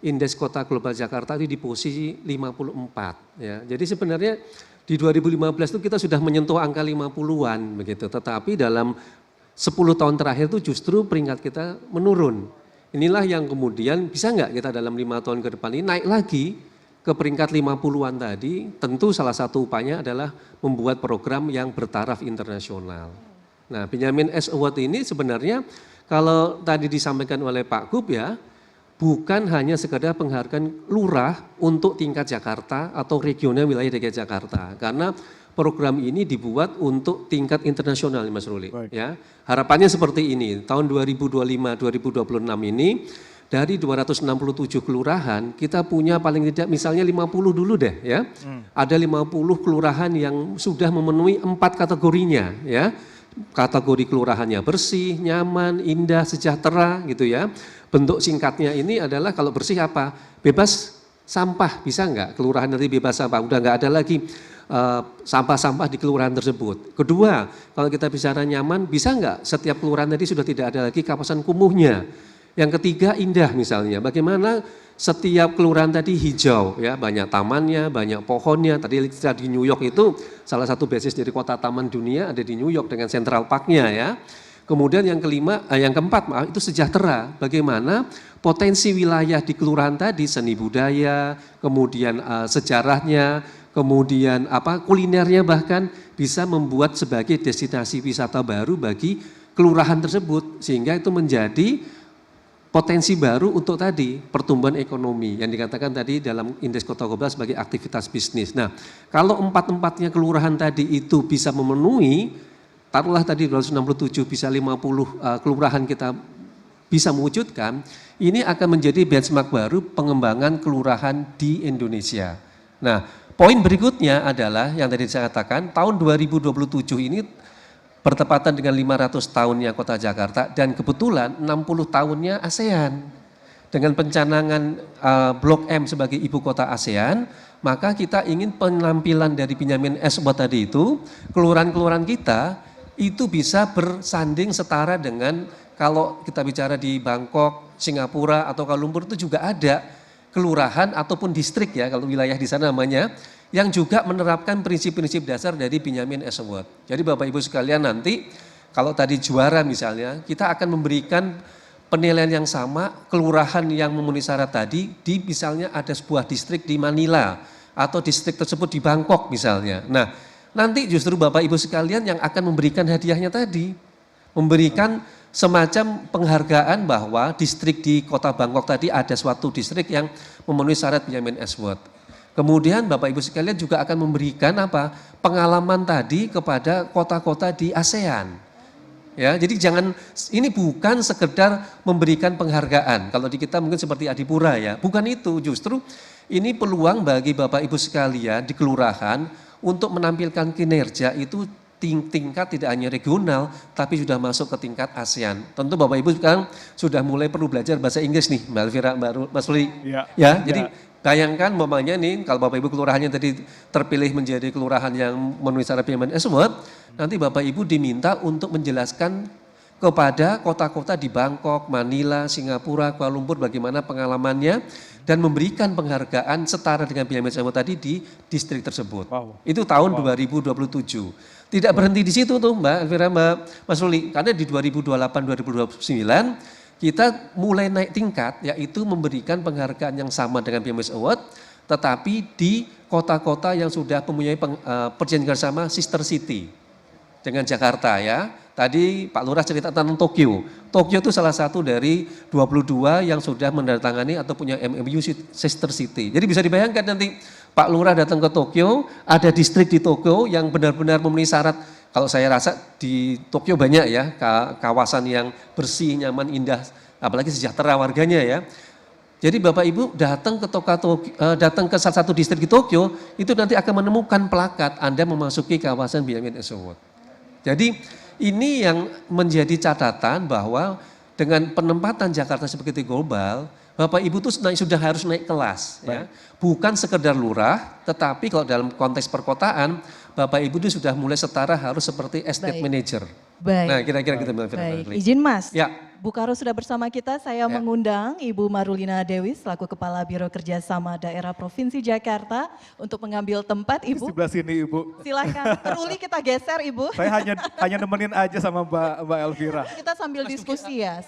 indeks kota global Jakarta itu di posisi 54. Ya. Jadi sebenarnya di 2015 itu kita sudah menyentuh angka 50-an begitu. Tetapi dalam 10 tahun terakhir itu justru peringkat kita menurun. Inilah yang kemudian bisa nggak kita dalam 5 tahun ke depan ini naik lagi ke peringkat 50-an tadi. Tentu salah satu upaya adalah membuat program yang bertaraf internasional. Nah, Benyamin Award ini sebenarnya kalau tadi disampaikan oleh Pak Gub ya, bukan hanya sekedar penghargaan lurah untuk tingkat Jakarta atau regional wilayah DKI Jakarta. Karena program ini dibuat untuk tingkat internasional Mas Ruli. Ya. Harapannya seperti ini, tahun 2025-2026 ini dari 267 kelurahan kita punya paling tidak misalnya 50 dulu deh ya. Ada 50 kelurahan yang sudah memenuhi 4 kategorinya ya. kategori kelurahannya bersih, nyaman, indah, sejahtera gitu ya. Bentuk singkatnya ini adalah kalau bersih apa? Bebas sampah, bisa nggak? Kelurahan nanti bebas sampah, udah nggak ada lagi sampah-sampah di kelurahan tersebut. Kedua, kalau kita bicara nyaman, bisa nggak setiap kelurahan tadi sudah tidak ada lagi kawasan kumuhnya. Yang ketiga, indah misalnya. Bagaimana setiap kelurahan tadi hijau, ya, banyak tamannya, banyak pohonnya. Tadi kita di New York itu salah satu basis dari kota taman dunia ada di New York dengan Central Park-nya ya. Kemudian yang keempat itu sejahtera. Bagaimana potensi wilayah di kelurahan tadi, seni budaya, kemudian sejarahnya, kemudian kulinernya bahkan bisa membuat sebagai destinasi wisata baru bagi kelurahan tersebut, sehingga itu menjadi potensi baru untuk tadi pertumbuhan ekonomi yang dikatakan tadi dalam indeks kota global sebagai aktivitas bisnis. Nah, kalau empat-empatnya kelurahan tadi itu bisa memenuhi, taruhlah tadi 267 bisa 50 kelurahan kita bisa mewujudkan, ini akan menjadi benchmark baru pengembangan kelurahan di Indonesia. Nah, poin berikutnya adalah yang tadi saya katakan, tahun 2027 ini bertepatan dengan 500 tahunnya Kota Jakarta dan kebetulan 60 tahunnya ASEAN. Dengan pencanangan Blok M sebagai ibu kota ASEAN, maka kita ingin penampilan dari Benyamin S. Award tadi itu, kelurahan-kelurahan kita itu bisa bersanding setara dengan kalau kita bicara di Bangkok, Singapura atau Kuala Lumpur itu juga ada kelurahan ataupun distrik ya, kalau wilayah di sana namanya, yang juga menerapkan prinsip-prinsip dasar dari Benyamin S. Award. Jadi Bapak Ibu sekalian nanti kalau tadi juara misalnya, kita akan memberikan penilaian yang sama kelurahan yang memenuhi syarat tadi di misalnya ada sebuah distrik di Manila atau distrik tersebut di Bangkok misalnya. Nah, nanti justru Bapak Ibu sekalian yang akan memberikan hadiahnya tadi, memberikan semacam penghargaan bahwa distrik di kota Bangkok tadi ada suatu distrik yang memenuhi syarat Benyamin S. Award. Kemudian Bapak Ibu sekalian juga akan memberikan pengalaman tadi kepada kota-kota di ASEAN. Ya, jadi jangan, ini bukan sekedar memberikan penghargaan. Kalau di kita mungkin seperti Adipura ya, bukan itu. Justru ini peluang bagi Bapak Ibu sekalian di kelurahan untuk menampilkan kinerja itu tingkat tidak hanya regional, tapi sudah masuk ke tingkat ASEAN. Tentu Bapak Ibu sekarang sudah mulai perlu belajar bahasa Inggris nih, Mbak Elvira, Mas Ruli. Ya, jadi bayangkan umpamanya nih, kalau Bapak Ibu kelurahannya tadi terpilih menjadi kelurahan yang memenuhi syarat Benyamin S. Award, nanti Bapak Ibu diminta untuk menjelaskan kepada kota-kota di Bangkok, Manila, Singapura, Kuala Lumpur bagaimana pengalamannya dan memberikan penghargaan setara dengan Benyamin S. Award tadi di distrik tersebut. Itu tahun 2027. Tidak berhenti di situ tuh Mbak Elvira, Mas Ruli, karena di 2028-2029 kita mulai naik tingkat, yaitu memberikan penghargaan yang sama dengan Benyamin Award, tetapi di kota-kota yang sudah mempunyai perjanjian bersama sister city dengan Jakarta ya. Tadi Pak Lurah cerita tentang Tokyo. Tokyo itu salah satu dari 22 yang sudah menandatangani atau punya MOU sister city. Jadi bisa dibayangkan nanti Pak Lurah datang ke Tokyo, ada distrik di Tokyo yang benar-benar memenuhi syarat. Kalau saya rasa di Tokyo banyak ya kawasan yang bersih, nyaman, indah, apalagi sejahtera warganya ya. Jadi Bapak Ibu datang ke salah satu distrik di Tokyo, itu nanti akan menemukan plakat Anda memasuki kawasan Benyamin S. Award. Jadi ini yang menjadi catatan bahwa dengan penempatan Jakarta sebagai global, Bapak Ibu tuh sudah harus naik kelas ya. Bukan sekedar lurah, tetapi kalau dalam konteks perkotaan, Bapak Ibu itu sudah mulai setara harus seperti estate manager. Baik. Nah, kira-kira kita Baik, izin Mas. Ya. Bu Karo sudah bersama kita, saya mengundang Ibu Marulina Dewi selaku Kepala Biro Kerjasama Daerah Provinsi Jakarta untuk mengambil tempat Ibu. Di sebelah sini Ibu. Silakan, Ruli kita geser Ibu. Saya hanya nemenin aja sama Mbak Elvira. Kita sambil diskusi ya,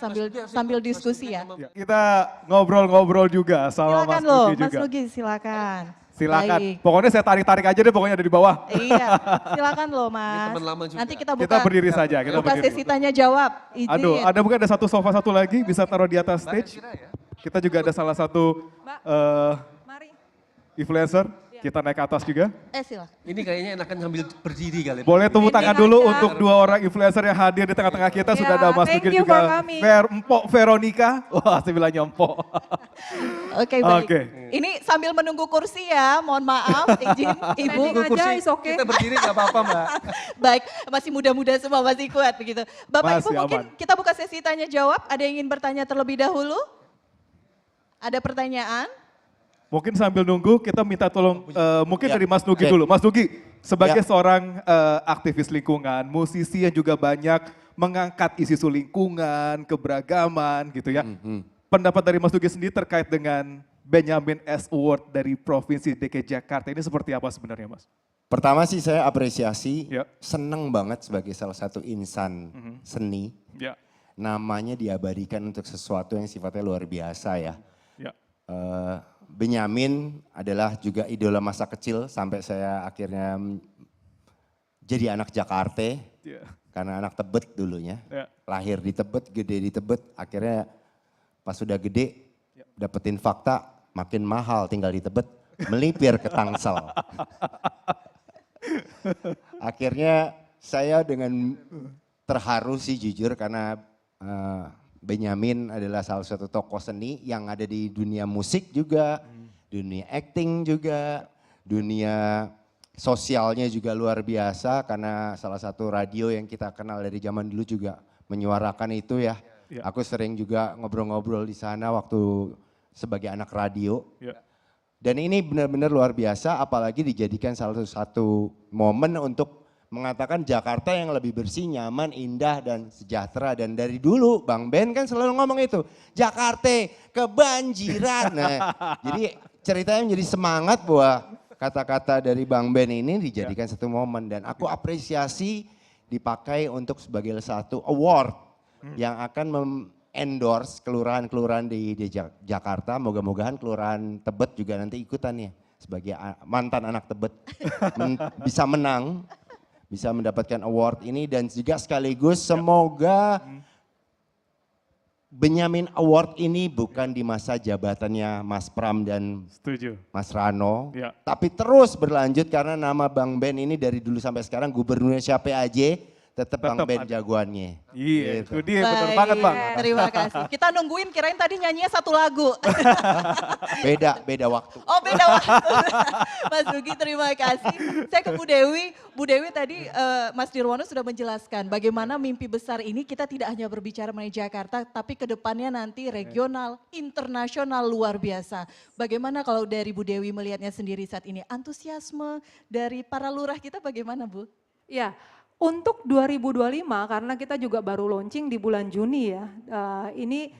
sambil diskusi ya. Kita ngobrol-ngobrol juga sama Silakan Mas Nugi juga. Mas Nugi silakan. Silakan. Baik. Pokoknya saya tarik-tarik aja deh pokoknya dari bawah. Iya, silakan loh Mas. Nanti kita berdiri saja. Buka sesi tanya jawab. Izin. Aduh, mungkin ada satu sofa satu lagi bisa taruh di atas stage. Kita juga ada salah satu influencer. Kita naik ke atas juga. Silakan. Ini kayaknya enakan sambil berdiri kali. Boleh tepuk tangan dulu untuk dua orang influencer yang hadir di tengah-tengah kita. Sudah ada Mas Nugi juga. Mpok Veronica. Wah, saya bilangnya Mpok. Oke, baik. Ini sambil menunggu kursi ya, mohon maaf, izin Ibu. Standing aja, is okay. Kita berdiri nggak apa-apa Mbak. Baik, masih muda-muda semua, masih kuat begitu. Bapak Ibu Masih mungkin aman. kita buka sesi tanya jawab, ada yang ingin bertanya terlebih dahulu? Ada pertanyaan? Mungkin sambil nunggu kita minta tolong mungkin dari Mas Nugi Oke. dulu. Mas Nugi sebagai Ya. seorang aktivis lingkungan, musisi yang juga banyak mengangkat isu lingkungan, keberagaman gitu ya. Pendapat dari Mas Nugi sendiri terkait dengan Benyamin S. Award dari Provinsi DKI Jakarta ini seperti apa sebenarnya Mas? Pertama sih saya apresiasi, Ya. seneng banget sebagai salah satu insan seni. Ya. Namanya diabadikan untuk sesuatu yang sifatnya luar biasa ya. Ya. Benyamin adalah juga idola masa kecil sampai saya akhirnya jadi anak Jakarta. Ya. Karena anak Tebet dulunya. Ya. Lahir di Tebet, gede di Tebet, akhirnya pas sudah gede dapetin fakta makin mahal tinggal di Tebet, melipir ke Tangsel. Akhirnya saya dengan terharu sih jujur karena Benyamin adalah salah satu tokoh seni yang ada di dunia musik juga, dunia acting juga, dunia sosialnya juga luar biasa karena salah satu radio yang kita kenal dari zaman dulu juga menyuarakan itu ya. Ya. Aku sering juga ngobrol-ngobrol di sana waktu sebagai anak radio. Ya. Dan ini benar-benar luar biasa apalagi dijadikan salah satu momen untuk mengatakan Jakarta yang lebih bersih, nyaman, indah dan sejahtera. Dan dari dulu Bang Ben kan selalu ngomong itu, Jakarta kebanjiran. Nah, jadi ceritanya menjadi semangat bahwa kata-kata dari Bang Ben ini dijadikan satu momen. Dan aku apresiasi dipakai untuk sebagai satu award yang akan endorse kelurahan-kelurahan di Jakarta. Moga-mogahan kelurahan Tebet juga nanti ikutan ya sebagai mantan anak Tebet bisa menang, bisa mendapatkan award ini dan juga sekaligus semoga Benyamin Award ini bukan di masa jabatannya Mas Pram dan Setuju. Mas Rano, Ya. tapi terus berlanjut karena nama Bang Ben ini dari dulu sampai sekarang gubernurnya siapa aja tetap Bang Ben jagoannya. Iya, Gitu. itu dia benar banget Bang. Terima kasih. Kita nungguin kirain tadi nyanyinya satu lagu. Beda waktu. Oh beda waktu. Mas Nugi terima kasih. Saya ke Bu Dewi. Bu Dewi tadi Mas Nirwono sudah menjelaskan bagaimana mimpi besar ini kita tidak hanya berbicara mengenai Jakarta tapi ke depannya nanti regional, internasional luar biasa. Bagaimana kalau dari Bu Dewi melihatnya sendiri saat ini? Antusiasme dari para lurah kita bagaimana Bu? Ya, untuk 2025 karena kita juga baru launching di bulan Juni ya, ini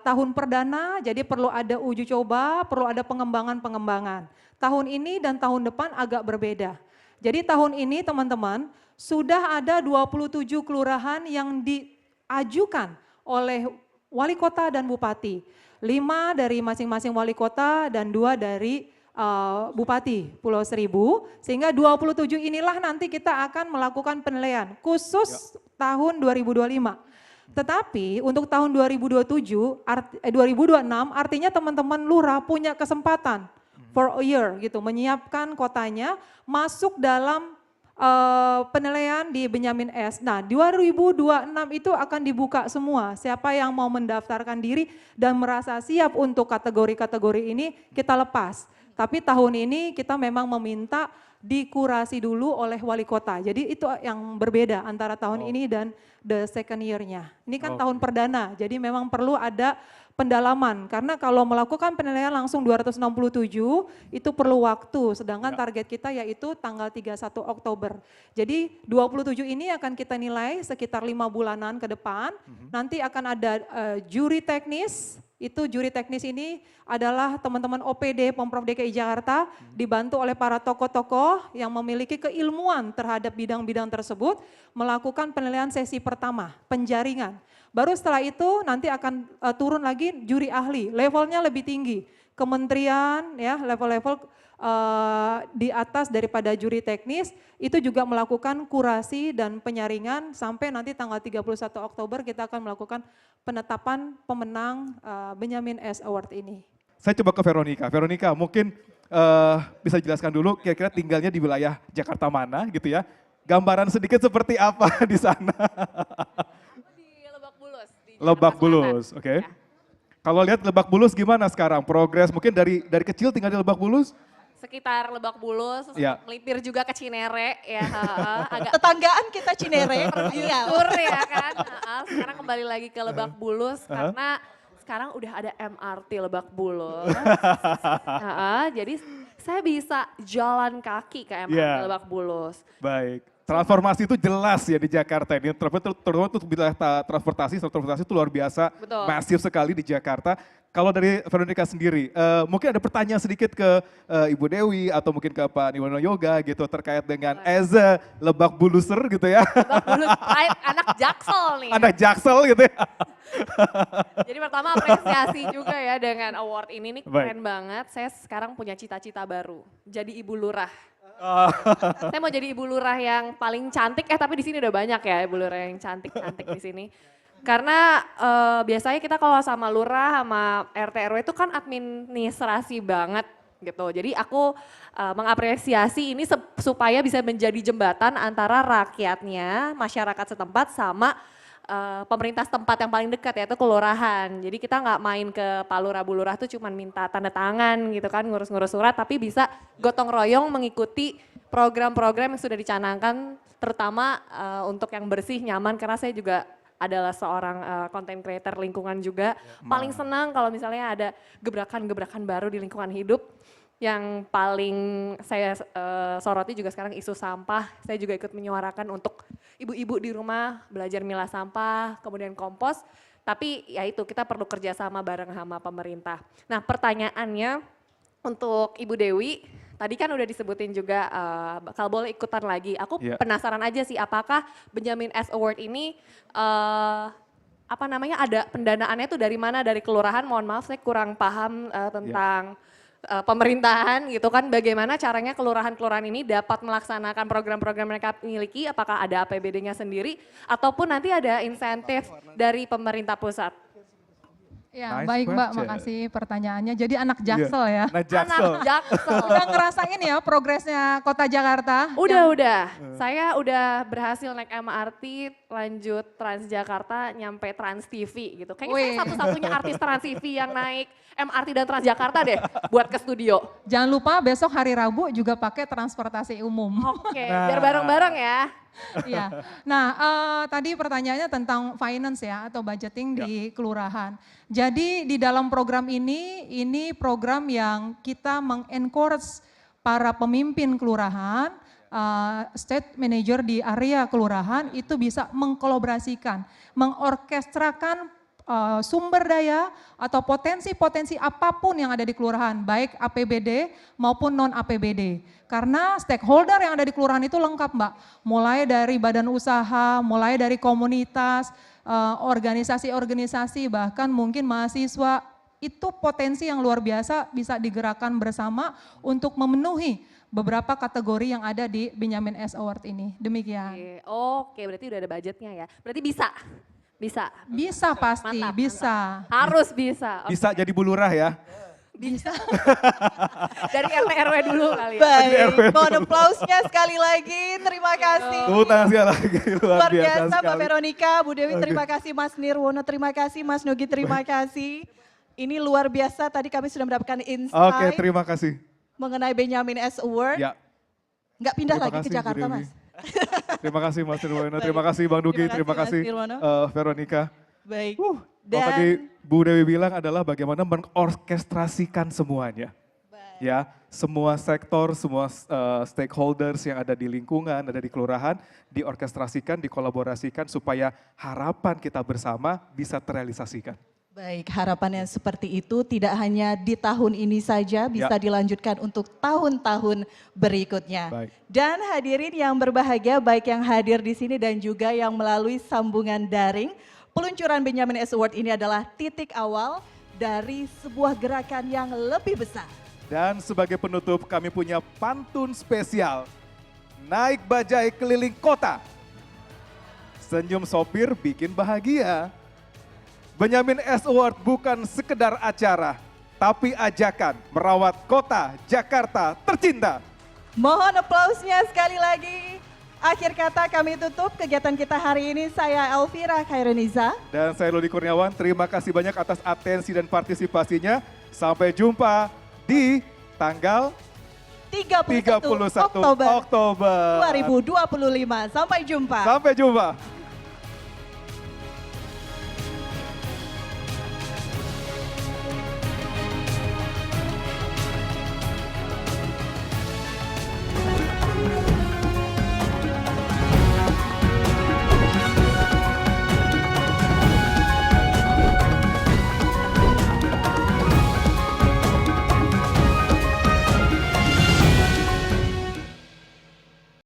tahun perdana jadi perlu ada uji coba, perlu ada pengembangan-pengembangan. Tahun ini dan tahun depan agak berbeda. Jadi tahun ini teman-teman sudah ada 27 kelurahan yang diajukan oleh wali kota dan bupati. 5 dari masing-masing wali kota dan 2 dari Bupati Pulau Seribu, sehingga 27 inilah nanti kita akan melakukan penilaian khusus tahun 2025. Tetapi untuk tahun 2026 artinya teman-teman lurah punya kesempatan for a year gitu menyiapkan kotanya masuk dalam penilaian di Benyamin S. Nah 2026 itu akan dibuka semua siapa yang mau mendaftarkan diri dan merasa siap untuk kategori-kategori ini kita lepas. Tapi tahun ini kita memang meminta dikurasi dulu oleh wali kota. Jadi itu yang berbeda antara tahun ini dan the second year-nya. Ini kan tahun perdana, jadi memang perlu ada pendalaman. Karena kalau melakukan penilaian langsung 267 itu perlu waktu, sedangkan target kita yaitu tanggal 31 Oktober. Jadi 27 ini akan kita nilai sekitar 5 bulanan ke depan. Nanti akan ada juri teknis. Itu juri teknis ini adalah teman-teman OPD Pemprov DKI Jakarta dibantu oleh para tokoh-tokoh yang memiliki keilmuan terhadap bidang-bidang tersebut melakukan penilaian sesi pertama, penjaringan. Baru setelah itu nanti akan turun lagi juri ahli, levelnya lebih tinggi. Kementerian ya level-level di atas daripada juri teknis itu juga melakukan kurasi dan penyaringan sampai nanti tanggal 31 Oktober kita akan melakukan penetapan pemenang Benyamin S Award ini. Saya coba ke Veronica. Veronica mungkin bisa jelaskan dulu kira-kira tinggalnya di wilayah Jakarta mana gitu ya. Gambaran sedikit seperti apa di sana. Di Lebak Bulus. Lebak Bulus, oke. Kalau lihat Lebak Bulus gimana sekarang? Progres mungkin dari kecil tinggal di Lebak Bulus? Sekitar Lebak Bulus, Ya. melipir juga ke Cinere ya, agak Tetanggaan kita Cinere. Iya. tur ya kan. Sekarang kembali lagi ke Lebak Bulus karena sekarang udah ada MRT Lebak Bulus. Jadi saya bisa jalan kaki ke MRT Lebak Bulus. Baik. Transformasi itu jelas ya di Jakarta ini, terutama untuk wilayah transportasi itu luar biasa, Betul. masif sekali di Jakarta. Kalau dari Veronica sendiri, mungkin ada pertanyaan sedikit ke Ibu Dewi atau mungkin ke Pak Niwono Yoga gitu terkait dengan as a Lebak Buluser gitu ya. Lebak Bulus, anak Jaksel nih. Anak Jaksel gitu ya. Jadi pertama apresiasi juga ya dengan award ini nih keren Baik. banget. Saya sekarang punya cita-cita baru, jadi ibu lurah. Saya mau jadi ibu lurah yang paling cantik, tapi di sini udah banyak ya ibu lurah yang cantik-cantik di sini. Karena biasanya kita kalau sama lurah sama RT RW itu kan administrasi banget gitu. Jadi aku mengapresiasi ini supaya bisa menjadi jembatan antara rakyatnya, masyarakat setempat sama pemerintah setempat yang paling dekat yaitu kelurahan. Jadi kita nggak main ke Pak Lurah Bu Lurah tuh cuman minta tanda tangan gitu kan, ngurus-ngurus surat, tapi bisa gotong royong mengikuti program-program yang sudah dicanangkan, terutama untuk yang bersih, nyaman, karena saya juga adalah seorang content creator lingkungan juga. Paling senang kalau misalnya ada gebrakan-gebrakan baru di lingkungan hidup. Yang paling saya soroti juga sekarang isu sampah. Saya juga ikut menyuarakan untuk ibu-ibu di rumah belajar milah sampah, kemudian kompos. Tapi ya itu kita perlu kerjasama bareng sama pemerintah. Nah pertanyaannya untuk Ibu Dewi, tadi kan udah disebutin juga bakal boleh ikutan lagi. Aku penasaran aja sih apakah Benjamin S Award ini ada pendanaannya tuh dari mana? Dari kelurahan, mohon maaf saya kurang paham tentang pemerintahan gitu kan, bagaimana caranya kelurahan-kelurahan ini dapat melaksanakan program-program mereka miliki, apakah ada APBD-nya sendiri ataupun nanti ada insentif dari pemerintah pusat. Ya, baik Mbak, makasih pertanyaannya. Jadi anak Jaksel ya. Anak Jaksel. Anak Jaksel. Udah ngerasain ya progresnya Kota Jakarta? Udah. Saya udah berhasil naik MRT, lanjut Transjakarta, nyampe Trans TV gitu. Kayaknya saya satu-satunya artis Trans TV yang naik MRT dan Transjakarta deh buat ke studio. Jangan lupa besok hari Rabu juga pakai transportasi umum. Oke, biar bareng-bareng ya. Iya. Nah, tadi pertanyaannya tentang finance ya atau budgeting di kelurahan. Jadi di dalam program ini program yang kita mengencourage para pemimpin kelurahan, state manager di area kelurahan itu bisa mengkolaborasikan, mengorkestrakan sumber daya atau potensi-potensi apapun yang ada di kelurahan, baik APBD maupun non APBD. Karena stakeholder yang ada di kelurahan itu lengkap Mbak, mulai dari badan usaha, mulai dari komunitas, organisasi-organisasi, bahkan mungkin mahasiswa, itu potensi yang luar biasa bisa digerakkan bersama untuk memenuhi beberapa kategori yang ada di Benjamin S Award ini. Demikian. Oke, berarti udah ada budgetnya ya. Berarti bisa? Bisa pasti, mantap, bisa. Mantap. Harus bisa. Bisa jadi Bu Lurah ya? Bisa. Dari RT RW dulu kali ya. Baik, mohon aplausnya sekali lagi, terima kasih. Tangan sekali lagi, Luar biasa Mbak sekali. Veronica, Bu Dewi terima kasih, Mas Nirwono terima kasih, Mas Nugi terima kasih. Ini luar biasa, tadi kami sudah mendapatkan insight Oke, terima kasih. mengenai Benjamin S Award. Ya. Nggak pindah Terima lagi ke kasih, Bu Jakarta Dewi. Mas. Terima kasih Mas Nirwono, terima kasih Bang Dugi, terima Mas kasih Nirwono. Veronica. Baik. Kalau tadi Bu Dewi bilang adalah bagaimana mengorkestrasikan semuanya. Ya, semua sektor, semua stakeholders yang ada di lingkungan, ada di kelurahan, diorkestrasikan, dikolaborasikan supaya harapan kita bersama bisa terrealisasikan. Baik, harapannya seperti itu tidak hanya di tahun ini saja, bisa dilanjutkan untuk tahun-tahun berikutnya. Baik. Dan hadirin yang berbahagia, baik yang hadir di sini dan juga yang melalui sambungan daring, peluncuran Benjamin S Award ini adalah titik awal dari sebuah gerakan yang lebih besar. Dan sebagai penutup kami punya pantun spesial, naik bajai keliling kota, senyum sopir bikin bahagia. Benjamin S Award bukan sekedar acara, tapi ajakan merawat kota Jakarta tercinta. Mohon aplausnya sekali lagi. Akhir kata kami tutup kegiatan kita hari ini. Saya Elvira Khairuniza. Dan saya Ludi Kurniawan. Terima kasih banyak atas atensi dan partisipasinya. Sampai jumpa di tanggal 31 Oktober 2025. Sampai jumpa. Sampai jumpa.